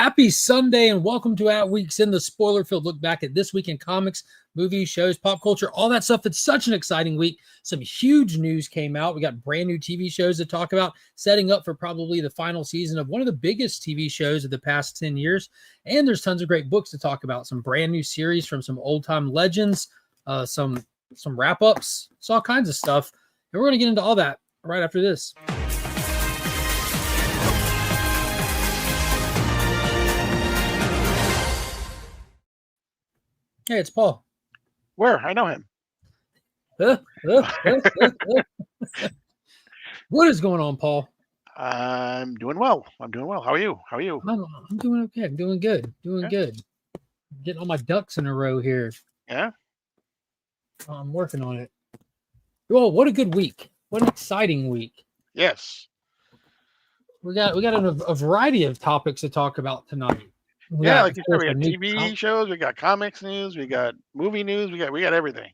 Happy Sunday and welcome to At Weeks in the Spoiler Field. Look back at this week in comics, movies, shows, pop culture, all that stuff. It's such an exciting week. Some huge news came out. We got brand new TV shows to talk about, setting up for probably the final season of one of the biggest TV shows of the past 10 years. And there's tons of great books to talk about. Some brand new series from some old-time legends, some wrap-ups, all kinds of stuff. And we're going to get into all that right after this. Hey, it's Paul. Where? I know him. What is going on, Paul? I'm doing well. How are you? I'm doing okay. I'm doing good. Good. Getting all my ducks in a row here. Yeah? I'm working on it. Well, what a good week. What an exciting week. Yes. We got a variety of topics to talk about tonight. Like you said, we got TV shows, we got comics news, we got movie news, we got everything.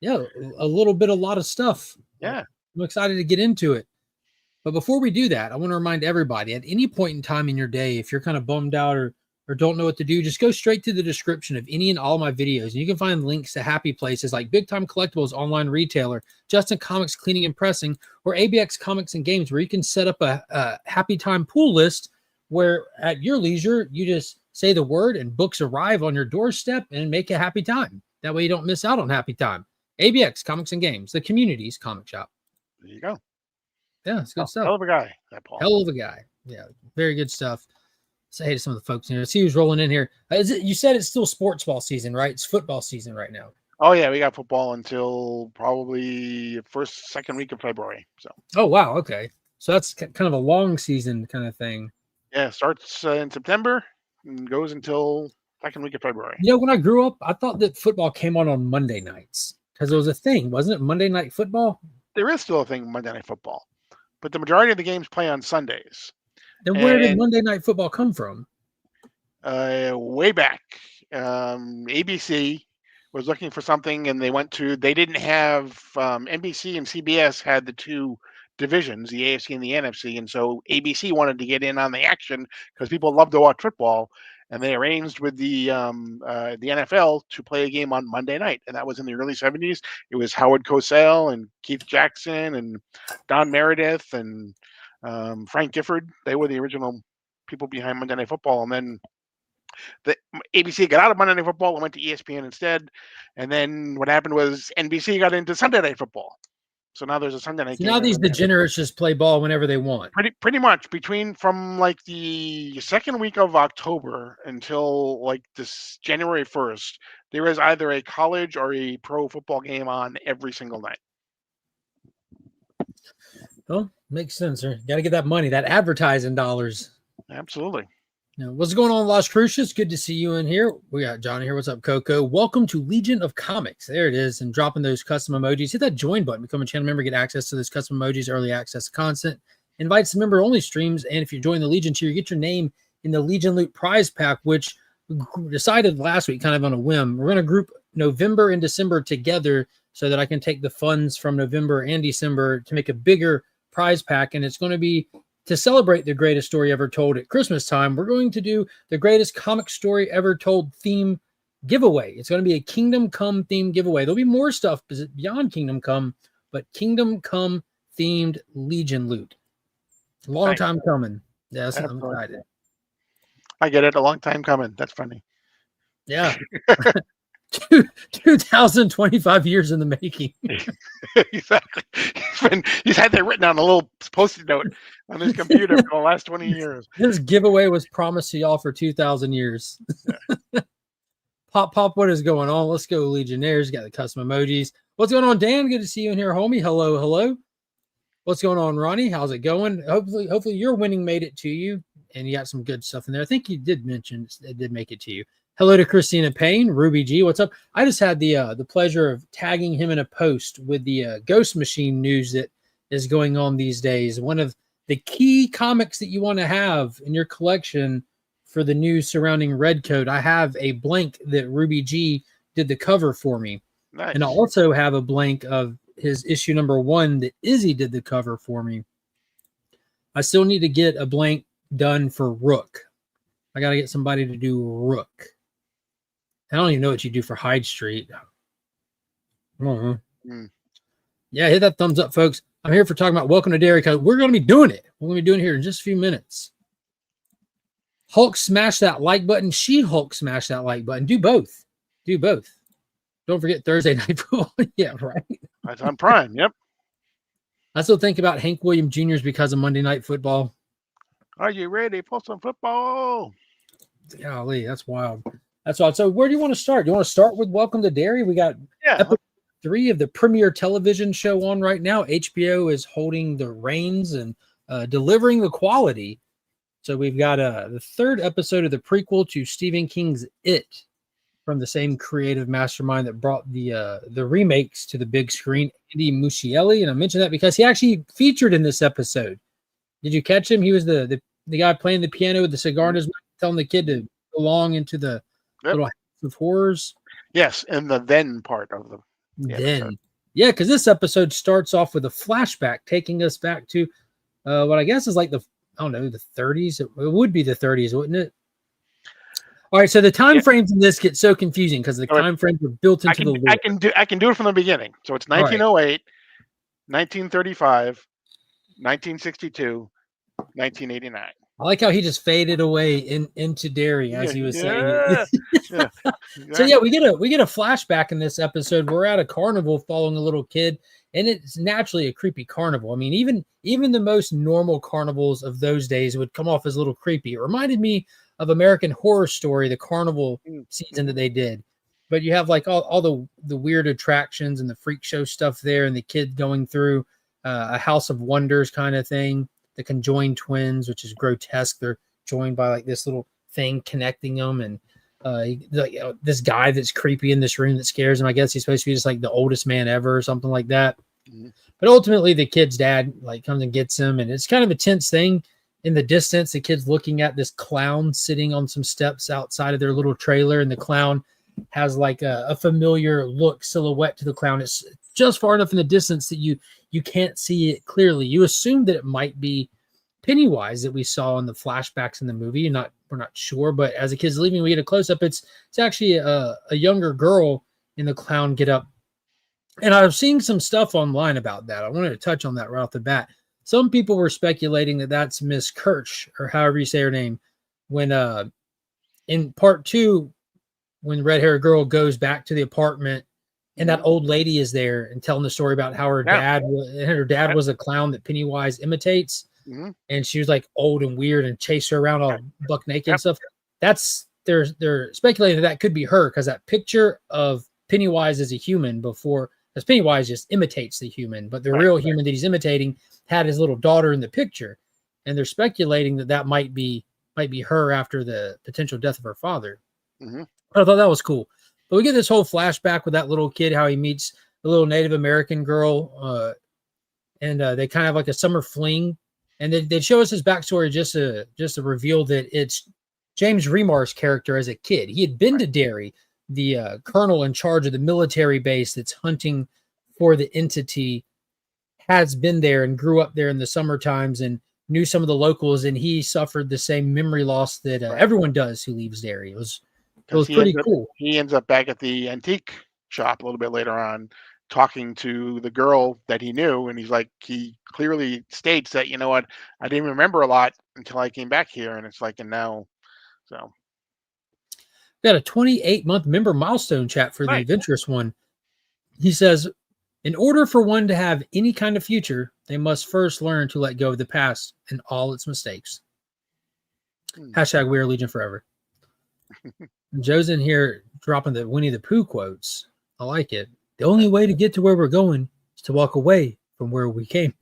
Yeah, a lot of stuff. Yeah. I'm excited to get into it. But before we do that, I want to remind everybody, at any point in time in your day, if you're kind of bummed out or don't know what to do, just go straight to the description of any and all my videos. And you can find links to happy places like Big Time Collectibles online retailer, Justin Comics Cleaning and Pressing, or ABX Comics and Games, where you can set up a happy time pool list where at your leisure, you just say the word and books arrive on your doorstep and make a happy time. That way you don't miss out on happy time. ABX Comics and Games, the community's comic shop. There you go. Yeah, it's good stuff. Hell of a guy, that Paul. Hell of a guy. Yeah, very good stuff. Say hey to some of the folks in here. See who's rolling in here. You said it's still sports ball season, right? It's football season right now. Oh, yeah, we got football until probably second week of February. So. Oh, wow, okay. So that's kind of a long season kind of thing. Yeah, starts in September and goes until second week of February. You know, when I grew up, I thought that football came on Monday nights because it was a thing, wasn't it? Monday Night Football? There is still a thing, Monday Night Football, but the majority of the games play on Sundays. Then where did Monday Night Football come from? Way back, ABC was looking for something, and they didn't have NBC and CBS had the two divisions, the AFC and the NFC, and so ABC wanted to get in on the action because people love to watch football, and they arranged with the NFL to play a game on Monday night, and that was in the early 70s. It was Howard Cosell and Keith Jackson and Don Meredith and Frank Gifford. They were the original people behind Monday Night Football, and then the ABC got out of Monday Night Football and went to ESPN instead, and then what happened was NBC got into Sunday Night Football. So now there's a Sunday night game. Now these degenerates just play ball whenever they want. Pretty much from like the second week of October until like this January 1st, there is either a college or a pro football game on every single night. Well, makes sense, sir. Got to get that money, that advertising dollars. Absolutely. Now, what's going on, Las Cruces? Good to see you in here. We got Johnny here. What's up, Coco? Welcome to Legion of Comics. There it is. And dropping those custom emojis. Hit that join button. Become a channel member. Get access to those custom emojis, early access to content. Invite some member-only streams. And if you join the Legion tier, you get your name in the Legion Loot prize pack, which we decided last week kind of on a whim. We're going to group November and December together so that I can take the funds from November and December to make a bigger prize pack. And it's going to be to celebrate the greatest story ever told at Christmas time. We're going to do the greatest comic story ever told theme giveaway. It's going to be a Kingdom Come theme giveaway. There'll be more stuff beyond Kingdom Come, but Kingdom Come themed Legion loot. Long time coming. Yes, I'm excited. I get it. A long time coming. That's funny. Yeah. 2025 years in the making. Exactly. He's had that written on a little post-it note on his computer for the last 20 years. This giveaway was promised to y'all for 2,000 years. Yeah. Pop, what is going on? Let's go, Legionnaires. Got the custom emojis. What's going on, Dan? Good to see you in here, homie. Hello. What's going on, Ronnie? How's it going? Hopefully your winning made it to you, and you got some good stuff in there. I think you did mention it did make it to you. Hello to Christina Payne, Ruby G. What's up? I just had the pleasure of tagging him in a post with the Ghost Machine news that is going on these days. One of the key comics that you want to have in your collection for the news surrounding Redcoat. I have a blank that Ruby G did the cover for me. Nice. And I also have a blank of his issue number 1 that Izzy did the cover for me. I still need to get a blank done for Rook. I got to get somebody to do Rook. I don't even know what you do for Hyde Street. I don't know. Yeah, hit that thumbs up, folks. I'm here for talking about Welcome to Derry because we're going to be doing it. We're going to be doing it here in just a few minutes. Hulk smash that like button. She-Hulk smash that like button. Do both. Do both. Don't forget Thursday Night Football. Yeah, right. That's on Prime. Yep. I still think about Hank Williams Jr.'s because of Monday Night Football. Are you ready for some football? Golly, that's wild. That's wild. So where do you want to start? You want to start with Welcome to Derry? We got episode 3 of the premier television show on right now. HBO is holding the reins and delivering the quality. So we've got the 3rd episode of the prequel to Stephen King's It, from the same creative mastermind that brought the remakes to the big screen, Andy Muschietti. And I mentioned that because he actually featured in this episode. Did you catch him? He was the guy playing the piano with the cigar in his mouth, telling the kid to go along into the little house of horrors. Yes, and the then part of the episode. Yeah, because this episode starts off with a flashback taking us back to what I guess is like the 30s. It would be the 30s, wouldn't it? All right, so the time frames in this get so confusing because the time frames are built into the lore. I can do it from the beginning. So it's 1908, 1935, 1962, 1989. I like how he just faded away into Derry as he was saying it. Exactly. So yeah, we get a flashback in this episode. We're at a carnival following a little kid, and it's naturally a creepy carnival. I mean, even the most normal carnivals of those days would come off as a little creepy. It reminded me of American Horror Story, the carnival season that they did. But you have like all the weird attractions and the freak show stuff there, and the kid going through a House of Wonders kind of thing. The conjoined twins, which is grotesque. They're joined by like this little thing connecting them, and this guy that's creepy in this room that scares him. I guess he's supposed to be just like the oldest man ever or something like that. Mm-hmm. But ultimately, the kid's dad like comes and gets him, and it's kind of a tense thing. In the distance, the kid's looking at this clown sitting on some steps outside of their little trailer, and the clown has like a familiar look silhouette to the clown. It's just far enough in the distance that you can't see it clearly. You assume that it might be Pennywise that we saw in the flashbacks in the movie. We're not sure, but as the kid's leaving, we get a close up. It's actually a younger girl in the clown get up. And I was seeing some stuff online about that. I wanted to touch on that right off the bat. Some people were speculating that that's Miss Kirsch, or however you say her name, when in part 2, when the red-haired girl goes back to the apartment and that old lady is there and telling the story about how her dad was a clown that Pennywise imitates. Mm-hmm. And she was like old and weird and chased her around all buck naked and stuff. They're speculating that could be her, because that picture of Pennywise as a human before, as Pennywise just imitates the human, but the real human that he's imitating had his little daughter in the picture, and they're speculating that might be her after the potential death of her father. Mm-hmm. I thought that was cool. But we get this whole flashback with that little kid, how he meets the little Native American girl, and they kind of have like a summer fling, and they show us his backstory just to reveal that it's James Remar's character as a kid. He had been to Derry, the colonel in charge of the military base that's hunting for the entity, has been there and grew up there in the summer times and knew some of the locals, and he suffered the same memory loss that everyone does who leaves Derry. It was pretty cool. He ends up back at the antique shop a little bit later on, talking to the girl that he knew, and he's like, he clearly states that, you know what, I didn't remember a lot until I came back here, and it's like, and now, so. Got a 28-month member milestone chat for the adventurous one. He says, in order for one to have any kind of future, they must first learn to let go of the past and all its mistakes. Hashtag We Are Legion Forever. Joe's in here dropping the Winnie the Pooh quotes. I like it. The only way to get to where we're going is to walk away from where we came.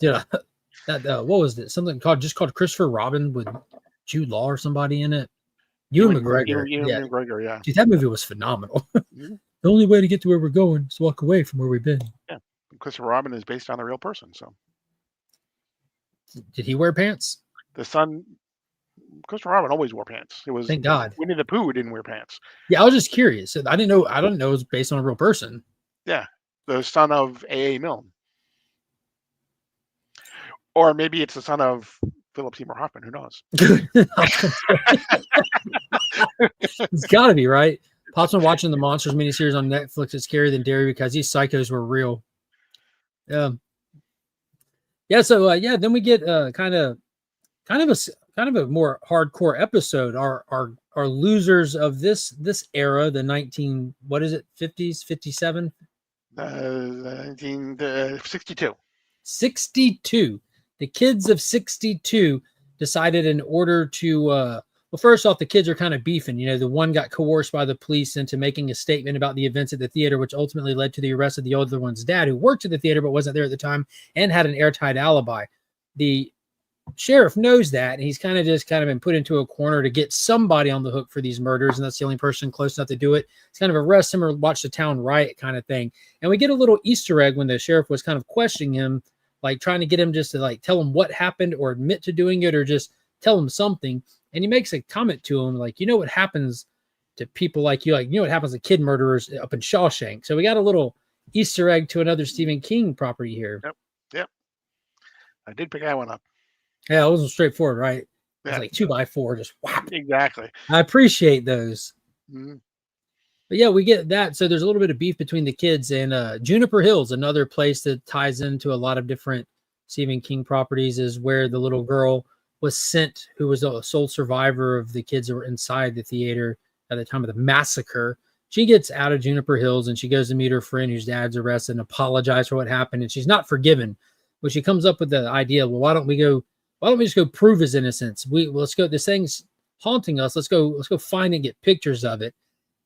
What was it? Something called Christopher Robin with Jude Law or somebody in it. Ewan McGregor. McGregor, yeah. Dude, that movie was phenomenal. Mm-hmm. The only way to get to where we're going is to walk away from where we've been. Yeah. Christopher Robin is based on a real person, so. Did he wear pants? The son, Christopher Robin always wore pants. It was, thank God. Winnie the Pooh didn't wear pants. Yeah, I was just curious. I didn't know it was based on a real person. Yeah. The son of A.A. Milne. Or maybe it's the son of Philip Seymour Hoffman. Who knows? It's got to be, right? Pop's been watching the Monsters miniseries on Netflix. It's scarier than Derry because these psychos were real. Yeah. So then we get kind of a more hardcore episode. Our losers of this era, the 50s, 57, 1962. 62. The kids of 62 decided in order to well, first off, the kids are kind of beefing. The one got coerced by the police into making a statement about the events at the theater, which ultimately led to the arrest of the older one's dad, who worked at the theater but wasn't there at the time and had an airtight alibi. The sheriff knows that, and he's kind of been put into a corner to get somebody on the hook for these murders, and that's the only person close enough to do it. It's kind of arrest him or watch the town riot kind of thing. And we get a little Easter egg when the sheriff was kind of questioning him, like trying to get him just to like tell him what happened or admit to doing it or just tell him something. And he makes a comment to him like, what happens to people like you? Like, what happens to kid murderers up in Shawshank? So we got a little Easter egg to another Stephen King property here. Yep. I did pick that one up. Yeah, it wasn't straightforward, right? It was Yeah. like 2x4, just whap. Exactly. I appreciate those. Mm-hmm. But yeah, we get that. So there's a little bit of beef between the kids, and Juniper Hills, another place that ties into a lot of different Stephen King properties, is where the little girl was sent, who was a sole survivor of the kids that were inside the theater at the time of the massacre. She gets out of Juniper Hills and she goes to meet her friend whose dad's arrested and apologize for what happened. And she's not forgiven, but she comes up with the idea, well, why don't we just go prove his innocence? Let's go. This thing's haunting us. Let's go find and get pictures of it.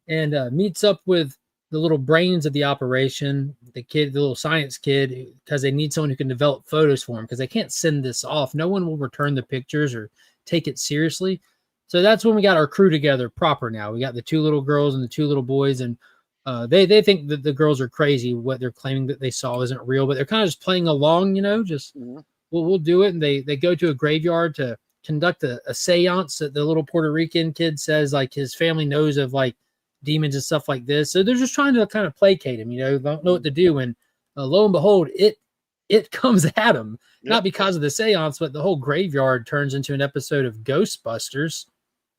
And meets up with the little brains of the operation, the little science kid, because they need someone who can develop photos for them, because they can't send this off. No one will return the pictures or take it seriously. So that's when we got our crew together proper now. We got the two little girls and the two little boys, and they think that the girls are crazy. What they're claiming that they saw isn't real, but they're kind of just playing along, just we'll do it. And they go to a graveyard to conduct a seance that the little Puerto Rican kid says like his family knows of, like demons and stuff like this. So they're just trying to kind of placate him, don't know what to do. And lo and behold, it comes at him, not because of the seance, but the whole graveyard turns into an episode of Ghostbusters.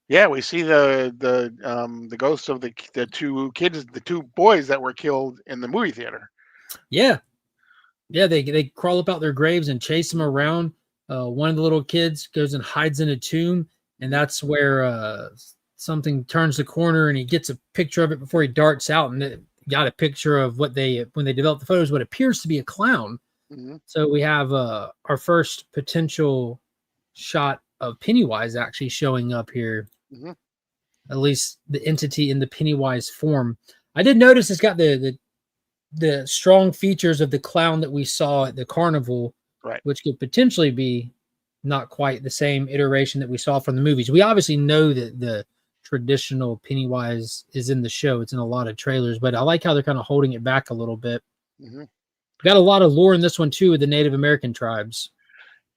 Yeah, we see the ghosts of the two kids, the two boys that were killed in the movie theater. Yeah. They crawl up out their graves and chase them around. One of the little kids goes and hides in a tomb, and that's where something turns the corner, and he gets a picture of it before he darts out, and it got a picture of when they developed the photos, what appears to be a clown. Mm-hmm. So we have our first potential shot of Pennywise actually showing up here. Mm-hmm. At least the entity in the Pennywise form. I did notice it's got the strong features of the clown that we saw at the carnival, right, which could potentially be not quite the same iteration that we saw from the movies. We obviously know that the traditional Pennywise is in the show. It's in a lot of trailers, but I like how they're kind of holding it back a little bit. Mm-hmm. Got a lot of lore in this one too with the Native American tribes.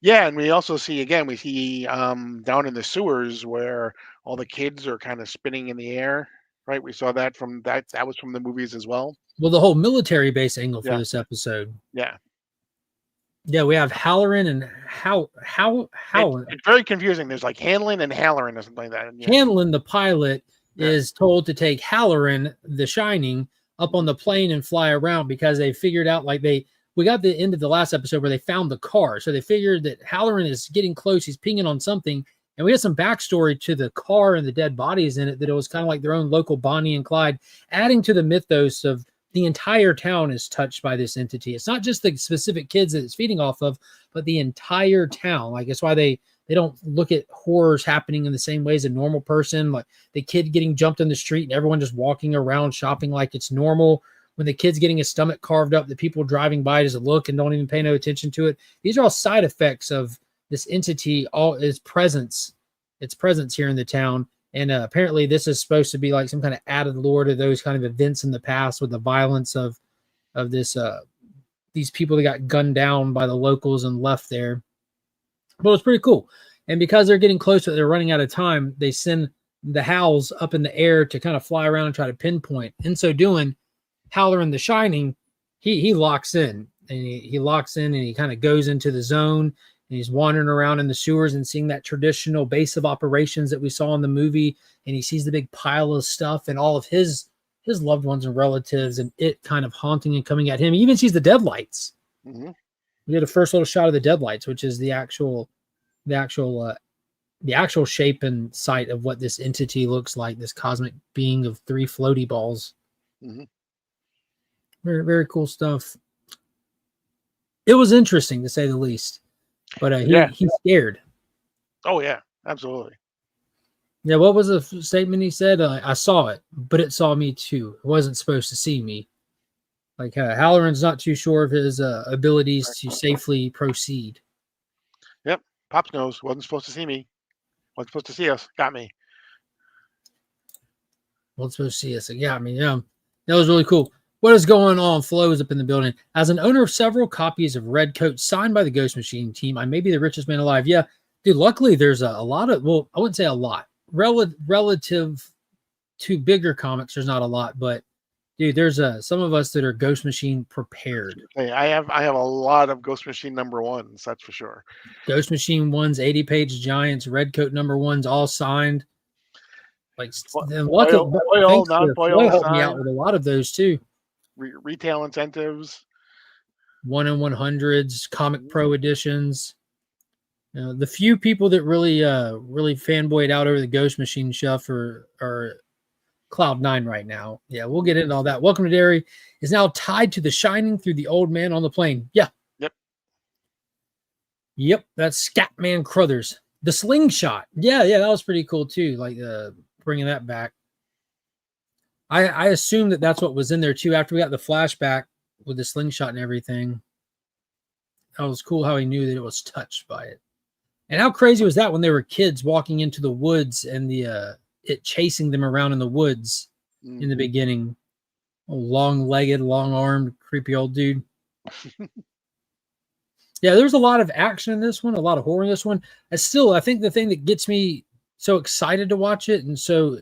Yeah, and we also see down in the sewers where all the kids are kind of spinning in the air, right? We saw that that was from the movies as well. Well, the whole military base angle for this episode. Yeah. Yeah, we have Halloran and Howlin. It's very confusing. There's like Hanlon and Halloran or something like that. Yeah. Hanlon, the pilot, is told to take Halloran, the Shining, up on the plane and fly around because they figured out we got the end of the last episode where they found the car. So they figured that Halloran is getting close. He's pinging on something. And we had some backstory to the car and the dead bodies in it, that it was kind of like their own local Bonnie and Clyde, adding to the mythos of the entire town is touched by this entity. It's not just the specific kids that it's feeding off of, but the entire town. Like, that's why they don't look at horrors happening in the same way as a normal person. Like the kid getting jumped in the street and everyone just walking around shopping like it's normal. When the kid's getting his stomach carved up, the people driving by just look and don't even pay no attention to it. These are all side effects of this entity, its presence here in the town. And apparently this is supposed to be like some kind of added lore to those kind of events in the past with the violence of this these people that got gunned down by the locals and left there. But it's pretty cool. And because they're getting close to it, they're running out of time, they send the Howls up in the air to kind of fly around and try to pinpoint. In so doing, Halloran the Shining, he locks in. And he locks in and he kind of goes into the zone. And he's wandering around in the sewers and seeing that traditional base of operations that we saw in the movie. And he sees the big pile of stuff and all of his loved ones and relatives, and it kind of haunting and coming at him. He even sees the deadlights. Mm-hmm. We get a first little shot of the deadlights, which is the actual shape and sight of what this entity looks like. This cosmic being of 3 floaty balls. Mm-hmm. Very, very cool stuff. It was interesting to say the least. But he's scared. Oh, yeah, absolutely. Yeah, what was the statement he said? I saw it, but it saw me too. It wasn't supposed to see me. Like Halloran's not too sure of his abilities to safely proceed. Yep, Pops knows. Wasn't supposed to see me. Wasn't supposed to see us. Got me. Wasn't supposed to see us. It got me. Yeah, that was really cool. What is going on? Flo is up in the building. As an owner of several copies of Redcoat signed by the Ghost Machine team, I may be the richest man alive. Yeah, dude, luckily there's a lot of, well, I wouldn't say a lot. Relative to bigger comics, there's not a lot, but dude, there's some of us that are Ghost Machine prepared. Hey, I have a lot of Ghost Machine #1s, that's for sure. Ghost Machine 1s, 80-page giants, Redcoat #1s, all signed. Like, foil, non-foil helped me out with a lot of those too. Retail incentives, 1-in-100s, Comic Pro editions. The few people that really fanboyed out over the Ghost Machine stuff are Cloud9 right now. Yeah, we'll get into all that. Welcome to Derry is now tied to the Shining through the old man on the plane. Yeah. Yep. That's Scatman Crothers. The slingshot. Yeah, that was pretty cool too. Like bringing that back. I assume that's what was in there too. After we got the flashback with the slingshot and everything, that was cool how he knew that it was touched by it. And how crazy was that when they were kids walking into the woods and it chasing them around in the woods in the beginning. Long-legged, long-armed, creepy old dude. Yeah, there's a lot of action in this one, a lot of horror in this one. I think the thing that gets me so excited to watch it and so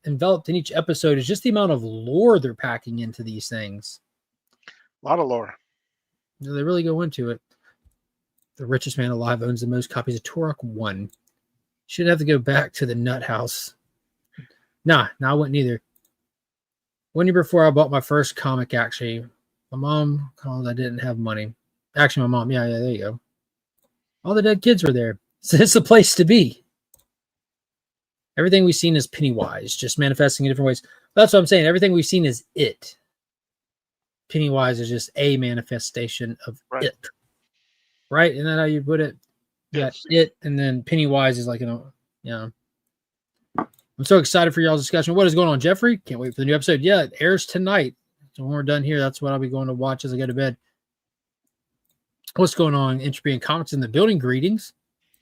enveloped in each episode is just the amount of lore they're packing into these things. A lot of lore. They really go into it. The richest man alive owns the most copies of Turok 1. Should have to go back to the nut house. Nah, I wouldn't either. 1 year before I bought my first comic, actually. My mom called, I didn't have money. Actually, my mom, yeah, there you go. All the dead kids were there. So it's the place to be. Everything we've seen is Pennywise, just manifesting in different ways. That's what I'm saying. Everything we've seen is it. Pennywise is just a manifestation of it. Right? Isn't that how you put it? Yes. Yeah, it, and then Pennywise is like, I'm so excited for y'all's discussion. What is going on, Jeffrey? Can't wait for the new episode. Yeah, it airs tonight. So when we're done here, that's what I'll be going to watch as I go to bed. What's going on? Entropy and Comics in the building. Greetings.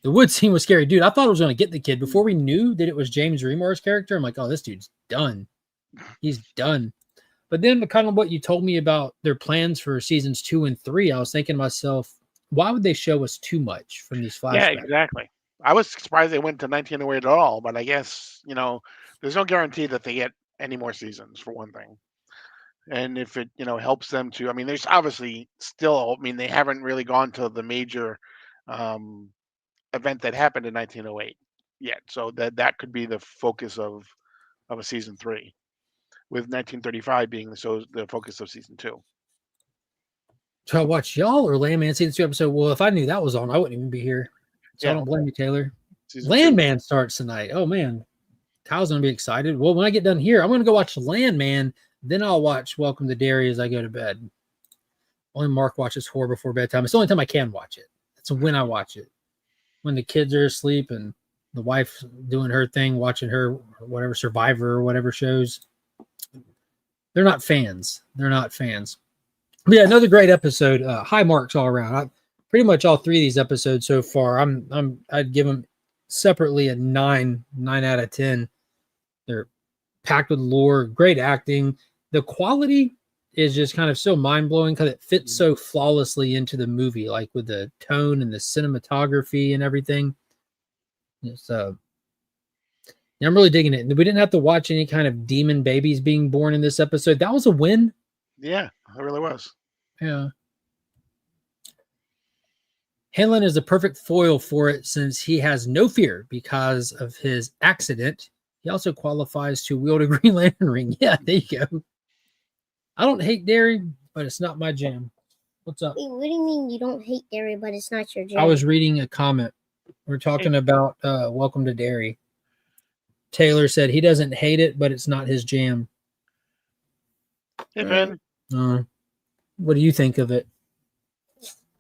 The wood scene was scary. Dude, I thought I was going to get the kid. Before we knew that it was James Remore's character, I'm like, oh, this dude's done. He's done. But then kind of what you told me about their plans for seasons 2 and 3, I was thinking to myself, why would they show us too much from these flashbacks? Yeah, exactly. I was surprised they went to 1908 at all, but I guess, there's no guarantee that they get any more seasons, for one thing. And if it, helps them to, there's obviously still, they haven't really gone to the major event that happened in 1908 yet. So that could be the focus of a season 3, with 1935 being the focus of season 2. So I watch y'all or Landman season 2 episode. Well, if I knew that was on, I wouldn't even be here. So I don't blame you, Taylor. Landman starts tonight. Oh man, Kyle's gonna be excited. Well, when I get done here, I'm gonna go watch Landman. Then I'll watch Welcome to Derry as I go to bed. Only Mark watches horror before bedtime. It's the only time I can watch it. It's when I watch it. When the kids are asleep and the wife doing her thing, watching her whatever Survivor or whatever shows. They're not fans. But yeah, another great episode. High marks all around. Pretty much all 3 of these episodes so far. I'd give them separately a 9 out of 10. They're packed with lore, great acting. The quality is just kind of so mind-blowing because it fits so flawlessly into the movie, like with the tone and the cinematography and everything. So yeah, I'm really digging it. We didn't have to watch any kind of demon babies being born in this episode. That was a win. Yeah, it really was. Yeah. Hanlon is the perfect foil for it since he has no fear because of his accident. He also qualifies to wield a Green Lantern ring. Yeah, there you go. I don't hate Derry, but it's not my jam. What's up? Wait, what do you mean you don't hate Derry, but it's not your jam? I was reading a comment. We're talking about Welcome to Derry. Taylor said he doesn't hate it, but it's not his jam. Hey, Ben. What do you think of it?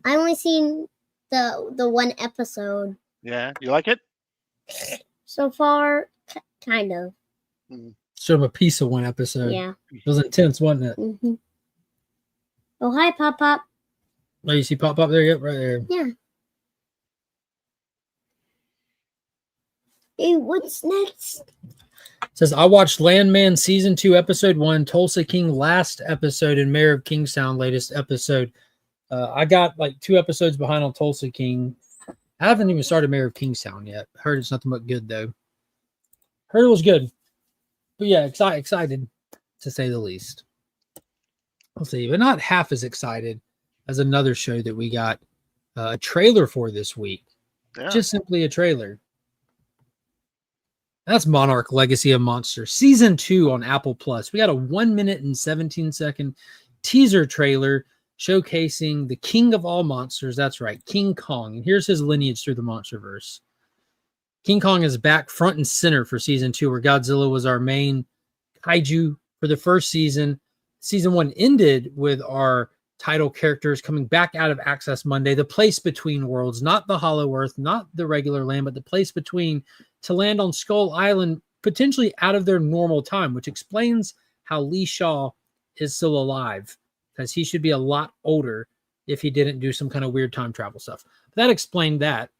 I only seen the one episode. Yeah, you like it? So far, kind of. Sort of a piece of one episode. Yeah. It was intense, wasn't it? Mm-hmm. Oh, hi, Pop Pop. Oh, you see Pop Pop there? Yep, right there. Yeah. Hey, what's next? It says, I watched Landman Season 2, Episode 1, Tulsa King last episode, and Mayor of Kingstown latest episode. I got like 2 episodes behind on Tulsa King. I haven't even started Mayor of Kingstown yet. Heard it's nothing but good, though. Heard it was good. But yeah, excited, to say the least. I'll see, but not half as excited as another show that we got a trailer for this week. Yeah. Just simply a trailer. That's Monarch Legacy of Monsters Season 2 on Apple Plus. We got a 1 minute and 17-second teaser trailer showcasing the king of all monsters. That's right, King Kong. And here's his lineage through the Monsterverse. King Kong is back front and center for Season 2, where Godzilla was our main kaiju for the first season. Season 1 ended with our title characters coming back out of Access Monday, the place between worlds, not the Hollow Earth, not the regular land, but the place between, to land on Skull Island, potentially out of their normal time, which explains how Lee Shaw is still alive, because he should be a lot older if he didn't do some kind of weird time travel stuff. But that explained that.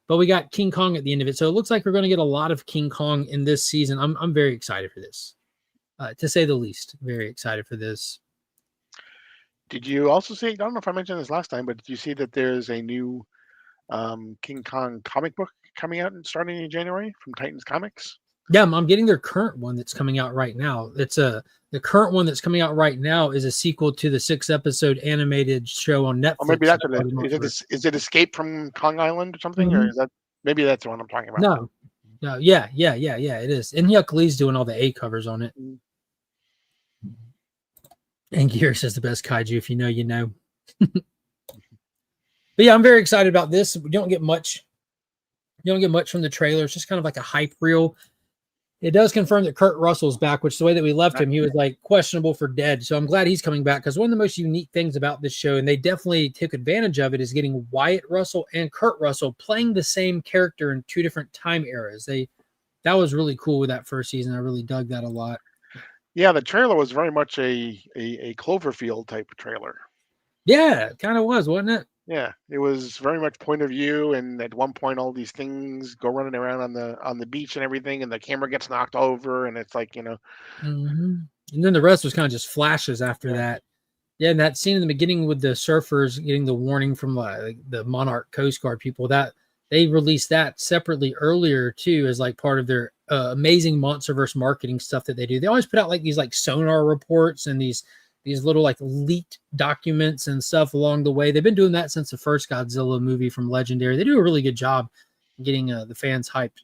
But we got King Kong at the end of it. So it looks like we're going to get a lot of King Kong in this season. I'm very excited for this, to say the least. Very excited for this. Did you also see, I don't know if I mentioned this last time, but did you see that there's a new King Kong comic book coming out and starting in January from Titans Comics? Yeah, I'm getting their current one that's coming out right now. The current one that's coming out right now is a sequel to the 6-episode animated show on Netflix. Or maybe that's what it is. Is it Escape from Kong Island or something? Or is that, maybe that's the one I'm talking about? No, yeah, it is. And Yuck Lee's doing all the A covers on it. And Gears is the best kaiju. If you know, you know. But yeah, I'm very excited about this. We don't get much. You don't get much from the trailer. It's just kind of like a hype reel. It does confirm that Kurt Russell's back, which the way that we left him, he was like questionable for dead. So I'm glad he's coming back, because one of the most unique things about this show, and they definitely took advantage of it, is getting Wyatt Russell and Kurt Russell playing the same character in 2 different time eras. That was really cool with that first season. I really dug that a lot. Yeah, the trailer was very much a Cloverfield type trailer. Yeah, it kind of was, wasn't it? Yeah, it was very much point of view, and at one point, all these things go running around on the beach and everything, and the camera gets knocked over, and it's like, And then the rest was kind of just flashes after that. Yeah, and that scene in the beginning with the surfers getting the warning from the Monarch Coast Guard people, that they released that separately earlier too, as like part of their amazing Monsterverse marketing stuff that they do. They always put out like these like sonar reports and these little like leaked documents and stuff along the way. They've been doing that since the first Godzilla movie from Legendary. They do a really good job getting the fans hyped.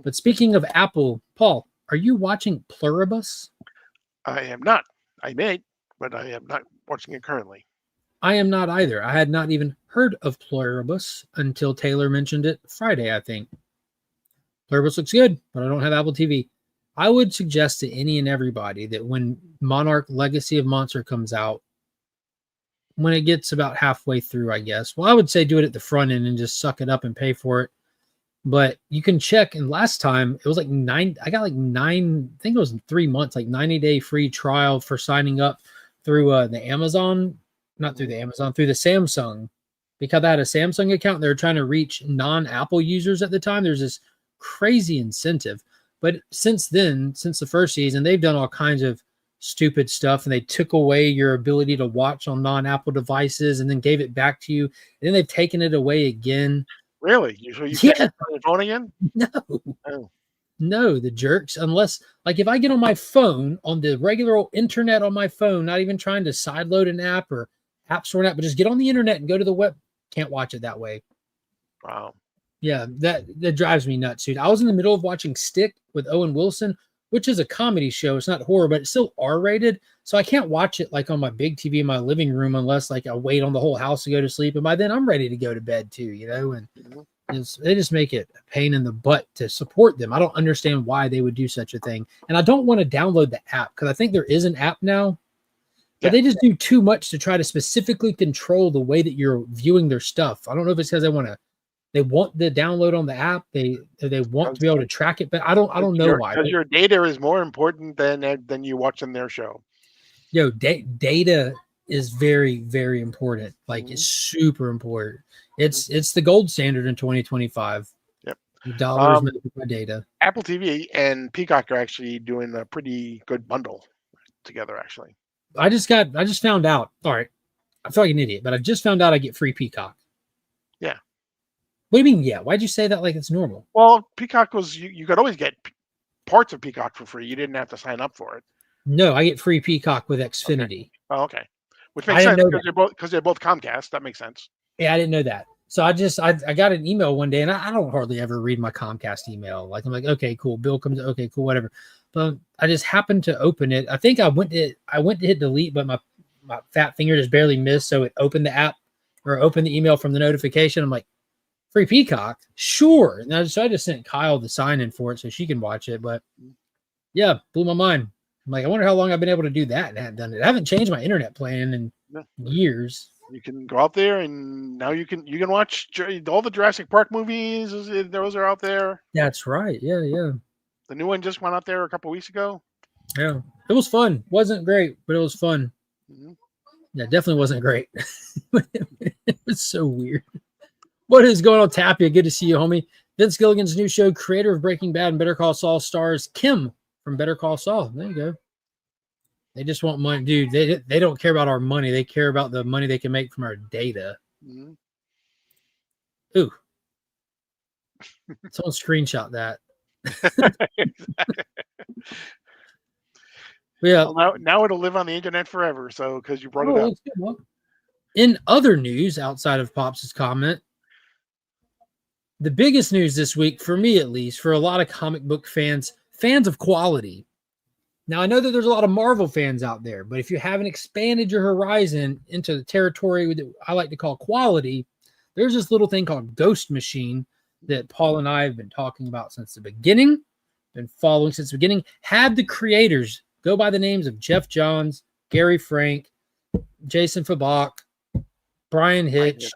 But speaking of Apple, Paul, are you watching Pluribus? I am not. I may, but I am not watching it currently. I am not either. I had not even heard of Pluribus until Taylor mentioned it Friday, I think. Pluribus looks good, but I don't have Apple TV. I would suggest to any and everybody that when Monarch Legacy of Monster comes out, when it gets about halfway through, I guess, well, I would say do it at the front end and just suck it up and pay for it. But you can check. And last time it was like 9, I got like 9, I think it was 3 months, like 90-day free trial for signing up through the Amazon, not through the Amazon, through the Samsung, because I had a Samsung account. They were trying to reach non-Apple users at the time. There's this crazy incentive. But since then, since the first season, they've done all kinds of stupid stuff, and they took away your ability to watch on non-Apple devices and then gave it back to you. And then they've taken it away again. Really? You can't on your phone again? No. Oh. No, the jerks. Unless, like, if I get on my phone, on the regular old internet on my phone, not even trying to sideload an app or App Store app, but just get on the internet and go to the web, can't watch it that way. Wow. Yeah, that drives me nuts, dude. I was in the middle of watching Stick with Owen Wilson, which is a comedy show. It's not horror, but it's still R-rated. So I can't watch it like on my big TV in my living room unless like I wait on the whole house to go to sleep. And by then I'm ready to go to bed too, you know. And they just make it a pain in the butt to support them. I don't understand why they would do such a thing. And I don't want to download the app because I think there is an app now, but they just do too much to try to specifically control the way that you're viewing their stuff. I don't know if it's because they want the download on the app. They want to be able to track it, but I don't know why. Because your data is more important than you watching their show. Yo, data is very, very important. Like it's super important. It's the gold standard in 2025. Yep. Dollars measured by data. Apple TV and Peacock are actually doing a pretty good bundle together. Actually, I just found out. All right, I feel like an idiot, but I just found out I get free Peacock. Yeah. What do you mean? Yeah. Why'd you say that like it's normal? Well, Peacock was you could always get parts of Peacock for free. You didn't have to sign up for it. No, I get free Peacock with Xfinity. Okay. Oh, okay. Which makes sense because they're both Comcast. That makes sense. Yeah, I didn't know that. So I got an email one day, and I don't hardly ever read my Comcast email. Like I'm like, okay, cool. Bill comes. Okay, cool, whatever. But I just happened to open it. I think I went to hit delete, but my fat finger just barely missed, so it opened the app or opened the email from the notification. I'm like, free Peacock, sure. And I just sent Kyle the sign in for it so she can watch it. But yeah, blew my mind. I'm like, I wonder how long I've been able to do that and haven't done it. I haven't changed my internet plan in years. You can go out there and now you can watch all the Jurassic Park movies. Those are out there. That's right. Yeah. The new one just went out there a couple weeks ago. Yeah, it was fun. Wasn't great, but it was fun. Yeah, definitely wasn't great. It was so weird. What is going on, Tapia? Good to see you, homie. Vince Gilligan's new show, creator of Breaking Bad and Better Call Saul, stars Kim from Better Call Saul. There you go. They just want money, dude. They don't care about our money. They care about the money they can make from our data. Ooh. Someone screenshot that. Yeah. Well, now it'll live on the internet forever. So because you brought it up. In other news, outside of Pops' comment, the biggest news this week, for me at least, for a lot of comic book fans of quality. Now, I know that there's a lot of Marvel fans out there, but if you haven't expanded your horizon into the territory that I like to call quality, there's this little thing called Ghost Machine that Paul and I have been talking about since the beginning, been following since the beginning. Had the creators go by the names of Jeff Johns, Gary Frank, Jason Fabok, Brian Hitch,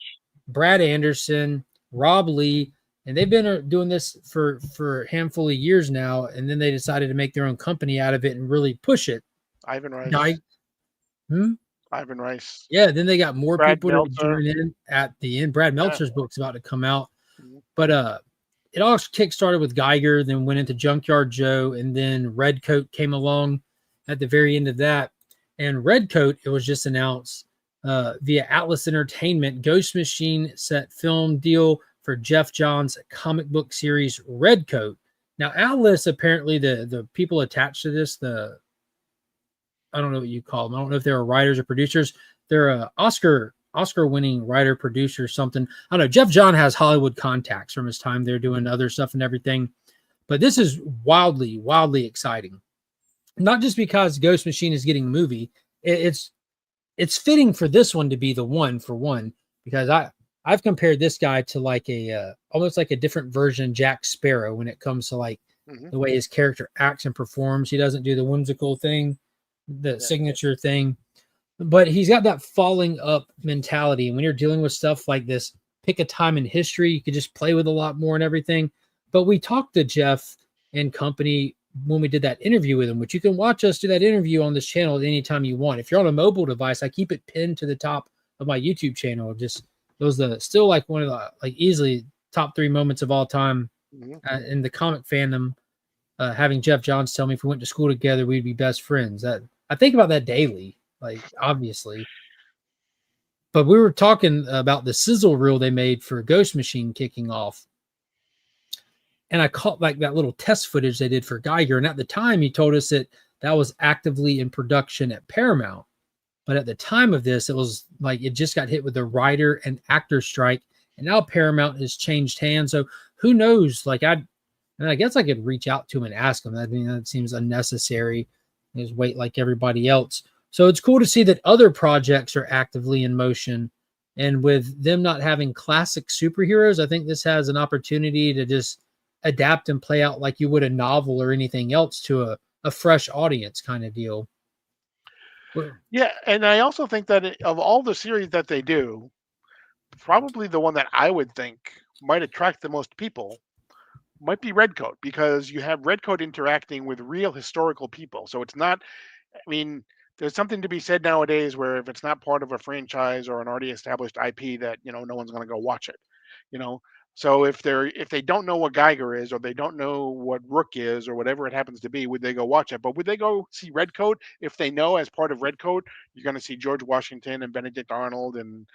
Brad Anderson, Rob Lee, and they've been doing this for a handful of years now, and then they decided to make their own company out of it and really push it. Ivan Rice. Ivan Rice. Yeah, then they got more Brad people Meltzer. to join in at the end. Brad Meltzer's book's about to come out. But it all kick-started with Geiger, then went into Junkyard Joe, and then Redcoat came along at the very end of that. And Redcoat, it was just announced via Atlas Entertainment, Ghost Machine set film deal for Jeff Johns' comic book series Redcoat. Now, Atlas, apparently the people attached to this, I don't know what you call them. I don't know if they're writers or producers. They're a Oscar-winning writer, producer, something. I don't know. Jeff John has Hollywood contacts from his time there doing other stuff and everything. But this is wildly, wildly exciting. Not just because Ghost Machine is getting a movie. It's fitting for this one to be the one for one, because I've compared this guy to like almost like a different version of Jack Sparrow when it comes to like the way his character acts and performs. He doesn't do the whimsical thing, the signature thing, but he's got that falling up mentality. And when you're dealing with stuff like this, pick a time in history, you could just play with a lot more and everything. But we talked to Jeff and company when we did that interview with him, which you can watch us do that interview on this channel at any time you want. If you're on a mobile device, I keep it pinned to the top of my YouTube channel. Just it was still like one of the like easily top 3 moments of all time in the comic fandom. Having Jeff Johns tell me if we went to school together, we'd be best friends. That I think about that daily, like obviously. But we were talking about the sizzle reel they made for Ghost Machine kicking off. And I caught like that little test footage they did for Geiger. And at the time, he told us that was actively in production at Paramount. But at the time of this, it was like it just got hit with the writer and actor strike. and now Paramount has changed hands. So who knows? Like I guess I could reach out to him and ask him. I mean, that seems unnecessary. Just wait like everybody else. So it's cool to see that other projects are actively in motion. And with them not having classic superheroes, I think this has an opportunity to just adapt and play out like you would a novel or anything else to a fresh audience kind of deal. Yeah, and I also think that of all the series that they do, probably the one that I would think might attract the most people might be Redcoat, because you have Redcoat interacting with real historical people. So it's not, I mean, there's something to be said nowadays where if it's not part of a franchise or an already established IP, that no one's going to go watch it. You know, so if they don't know what Geiger is, or they don't know what Rook is, or whatever it happens to be, would they go watch it? But would they go see Redcoat if they know as part of Redcoat you're going to see George Washington and Benedict Arnold and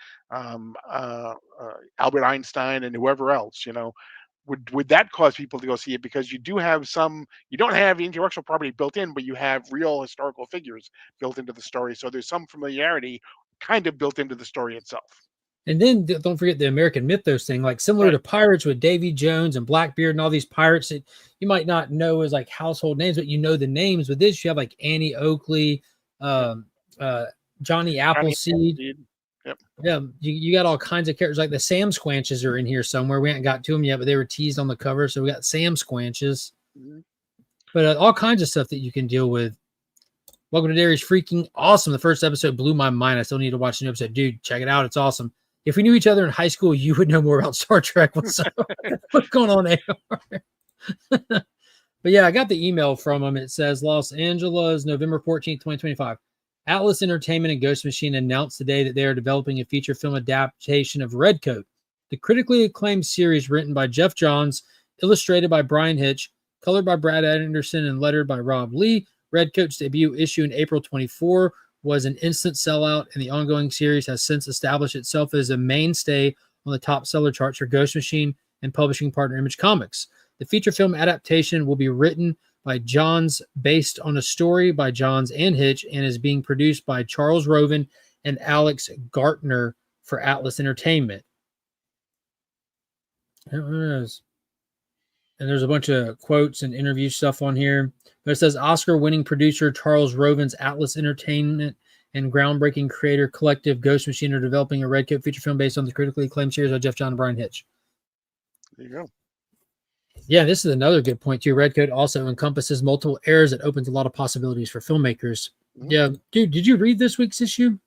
Albert Einstein and whoever else? Would that cause people to go see it? Because you don't have intellectual property built in, but you have real historical figures built into the story. So there's some familiarity kind of built into the story itself. And then don't forget the American Mythos thing, like similar to Pirates with Davy Jones and Blackbeard and all these pirates that you might not know as like household names, but you know the names. With this, you have like Annie Oakley, Johnny Appleseed. Yep. Yeah, you got all kinds of characters. Like the Sam Squanches are in here somewhere. We haven't got to them yet, but they were teased on the cover. So we got Sam Squanches. Mm-hmm. But all kinds of stuff that you can deal with. Welcome to Derry's freaking awesome. The first episode blew my mind. I still need to watch the new episode. Dude, check it out. It's awesome. If we knew each other in high school, you would know more about Star Trek. What's going on there? But yeah, I got the email from him. It says Los Angeles, November 14th, 2025. Atlas Entertainment and Ghost Machine announced today that they are developing a feature film adaptation of Redcoat, the critically acclaimed series written by Jeff Johns, illustrated by Brian Hitch, colored by Brad Anderson, and lettered by Rob Lee. Redcoat's debut issue in April 24 was an instant sellout, and the ongoing series has since established itself as a mainstay on the top seller charts for Ghost Machine and publishing partner Image Comics. The feature film adaptation will be written by Johns based on a story by Johns and Hitch, and is being produced by Charles Roven and Alex Gartner for Atlas Entertainment. And there's a bunch of quotes and interview stuff on here. But it says Oscar-winning producer Charles Roven's Atlas Entertainment and groundbreaking creator collective Ghost Machine are developing a Redcoat feature film based on the critically acclaimed series by Jeff Johns and Brian Hitch. There you go. Yeah, this is another good point too. Redcoat also encompasses multiple eras that opens a lot of possibilities for filmmakers. Mm-hmm. Yeah, dude, did you read this week's issue?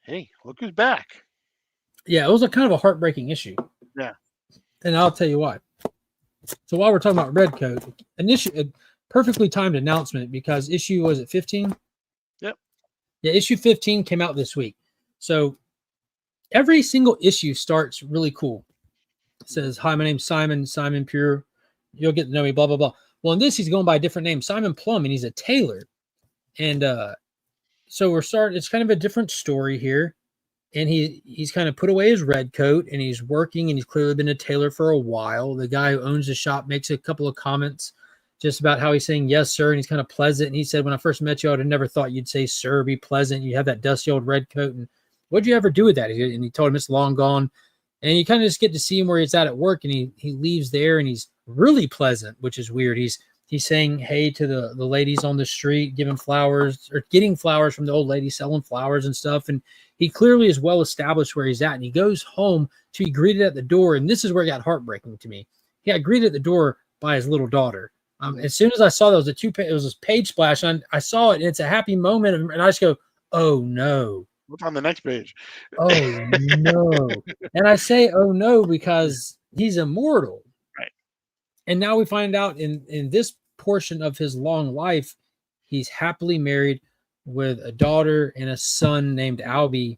Hey, look who's back. Yeah, it was a kind of a heartbreaking issue. Yeah. And I'll tell you why. So while we're talking about Redcoat, a perfectly timed announcement, because issue, was it 15? Yep. Yeah, issue 15 came out this week. So every single issue starts really cool. It says, "Hi, my name's Simon Pure. You'll get to know me, blah, blah, blah." Well, in this, he's going by a different name, Simon Plum, and he's a tailor. And so it's kind of a different story here. And he's kind of put away his red coat, and he's working, and he's clearly been a tailor for a while. The guy who owns the shop makes a couple of comments just about how he's saying, "Yes, sir." And he's kind of pleasant. And he said, "When I first met you, I would have never thought you'd say, sir, be pleasant. You have that dusty old red coat. And what'd you ever do with that?" And he told him it's long gone. And you kind of just get to see him where he's at work, and he leaves there, and he's really pleasant, which is weird. He's saying hey to the ladies on the street, giving flowers, or getting flowers from the old lady selling flowers and stuff. And he clearly is well established where he's at. And he goes home to be greeted at the door. And this is where it got heartbreaking to me. He got greeted at the door by his little daughter. As soon as I saw that, it was this page splash. And I saw it, and it's a happy moment. And I just go, "Oh no." What's on the next page? Oh no. And I say, "Oh no," because he's immortal. Right. And now we find out in this portion of his long life, he's happily married with a daughter and a son named Albie.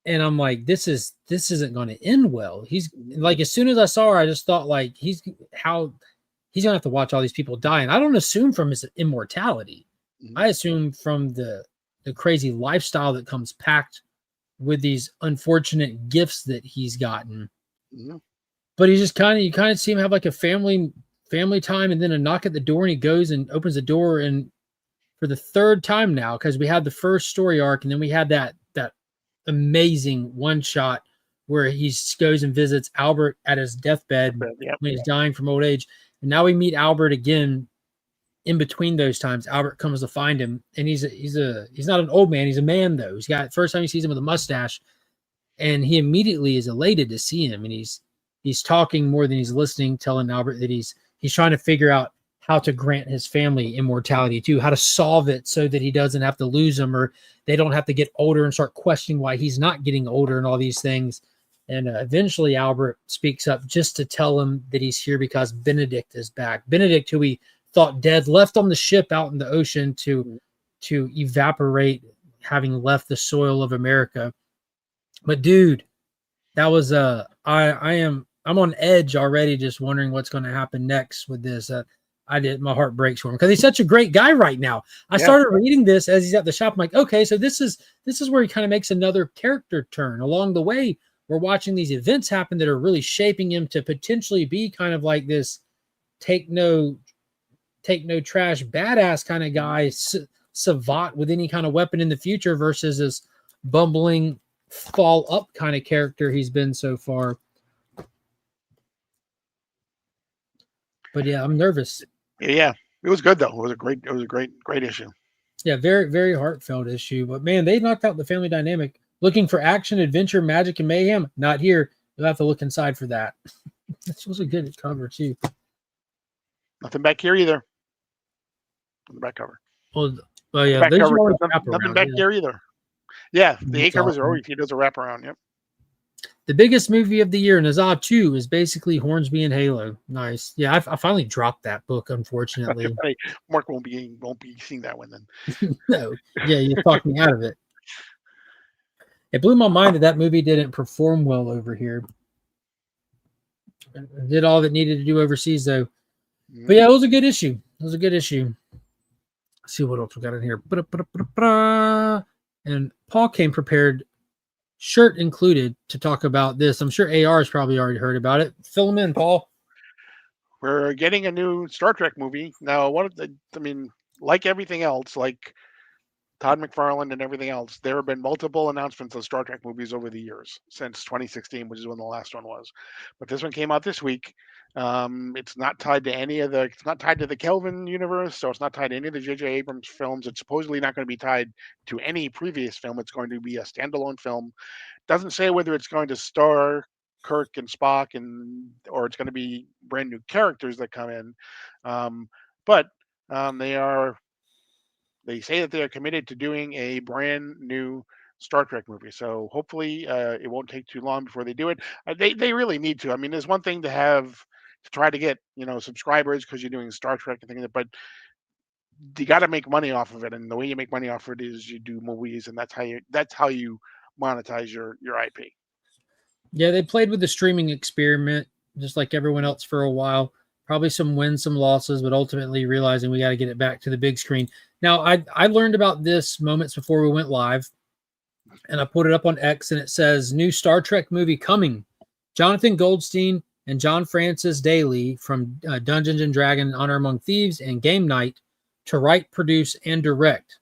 And I'm like, this isn't going to end well. He's like, as soon as I saw her, I just thought like he's gonna have to watch all these people die. And I don't assume from his immortality. I assume from the crazy lifestyle that comes packed with these unfortunate gifts that he's gotten. Mm-hmm. But he's just you kind of see him have like a family time, and then a knock at the door, and he goes and opens the door. And for the third time now, because we had the first story arc, and then we had that amazing one shot where he goes and visits Albert at his deathbed Yep. when he's dying from old age. And now we meet Albert again in between those times. Albert comes to find him, and he's not an old man. He's a man though. He's got first time he sees him with a mustache, and he immediately is elated to see him. And he's talking more than he's listening, telling Albert that he's trying to figure out how to grant his family immortality too, how to solve it so that he doesn't have to lose them or they don't have to get older and start questioning why he's not getting older and all these things. And eventually Albert speaks up just to tell him that he's here because Benedict is back. Benedict, who he thought dead, left on the ship out in the ocean to evaporate, having left the soil of America. But dude, that was I'm on edge already, just wondering what's going to happen next with this. My heart breaks for him because he's such a great guy right now. I started reading this as he's at the shop. I'm like, okay, so this is where he kind of makes another character turn. Along the way, we're watching these events happen that are really shaping him to potentially be kind of like this take no trash badass kind of guy, savant with any kind of weapon in the future versus this bumbling fall up kind of character he's been so far. But yeah, I'm nervous. Yeah, it was good though. It was a great issue. Yeah, very, very heartfelt issue. But man, they knocked out the family dynamic. Looking for action, adventure, magic, and mayhem? Not here. You'll have to look inside for that. This was a good cover too. Nothing back here either. On the back cover. Well yeah, back cover, nothing nothing back here either. Yeah, the A covers are always, he does a wraparound. Yep. The biggest movie of the year, Nazah 2, is basically Hornsby and Halo. Nice. Yeah, I finally dropped that book, unfortunately. Mark won't be seeing that one then. No. Yeah, you talked me out of it. It blew my mind that movie didn't perform well over here. It did all that needed to do overseas, though. But yeah, it was a good issue. Let's see what else we got in here. And Paul came prepared, shirt included, to talk about this. I'm sure AR has probably already heard about it. Fill them in, Paul. We're getting a new Star Trek movie. Now, like everything else, like Todd McFarlane and everything else, there have been multiple announcements of Star Trek movies over the years, since 2016, which is when the last one was. But this one came out this week. It's not tied to it's not tied to the Kelvin universe, so it's not tied to any of the J.J. Abrams films. It's supposedly not going to be tied to any previous film. It's going to be a standalone film. Doesn't say whether it's going to star Kirk and Spock or it's going to be brand new characters that come in. But they say that they are committed to doing a brand new Star Trek movie. So hopefully it won't take too long before they do it. They really need to. I mean, there's one thing to try to get, subscribers because you're doing Star Trek and things like that, but you got to make money off of it. And the way you make money off of it is you do movies, and that's how you monetize your IP. Yeah, they played with the streaming experiment just like everyone else for a while. Probably some wins, some losses, but ultimately realizing we got to get it back to the big screen. Now, I learned about this moments before we went live, and I put it up on X, and it says, new Star Trek movie coming. Jonathan Goldstein and John Francis Daly from Dungeons & Dragons, Honor Among Thieves, and Game Night to write, produce, and direct.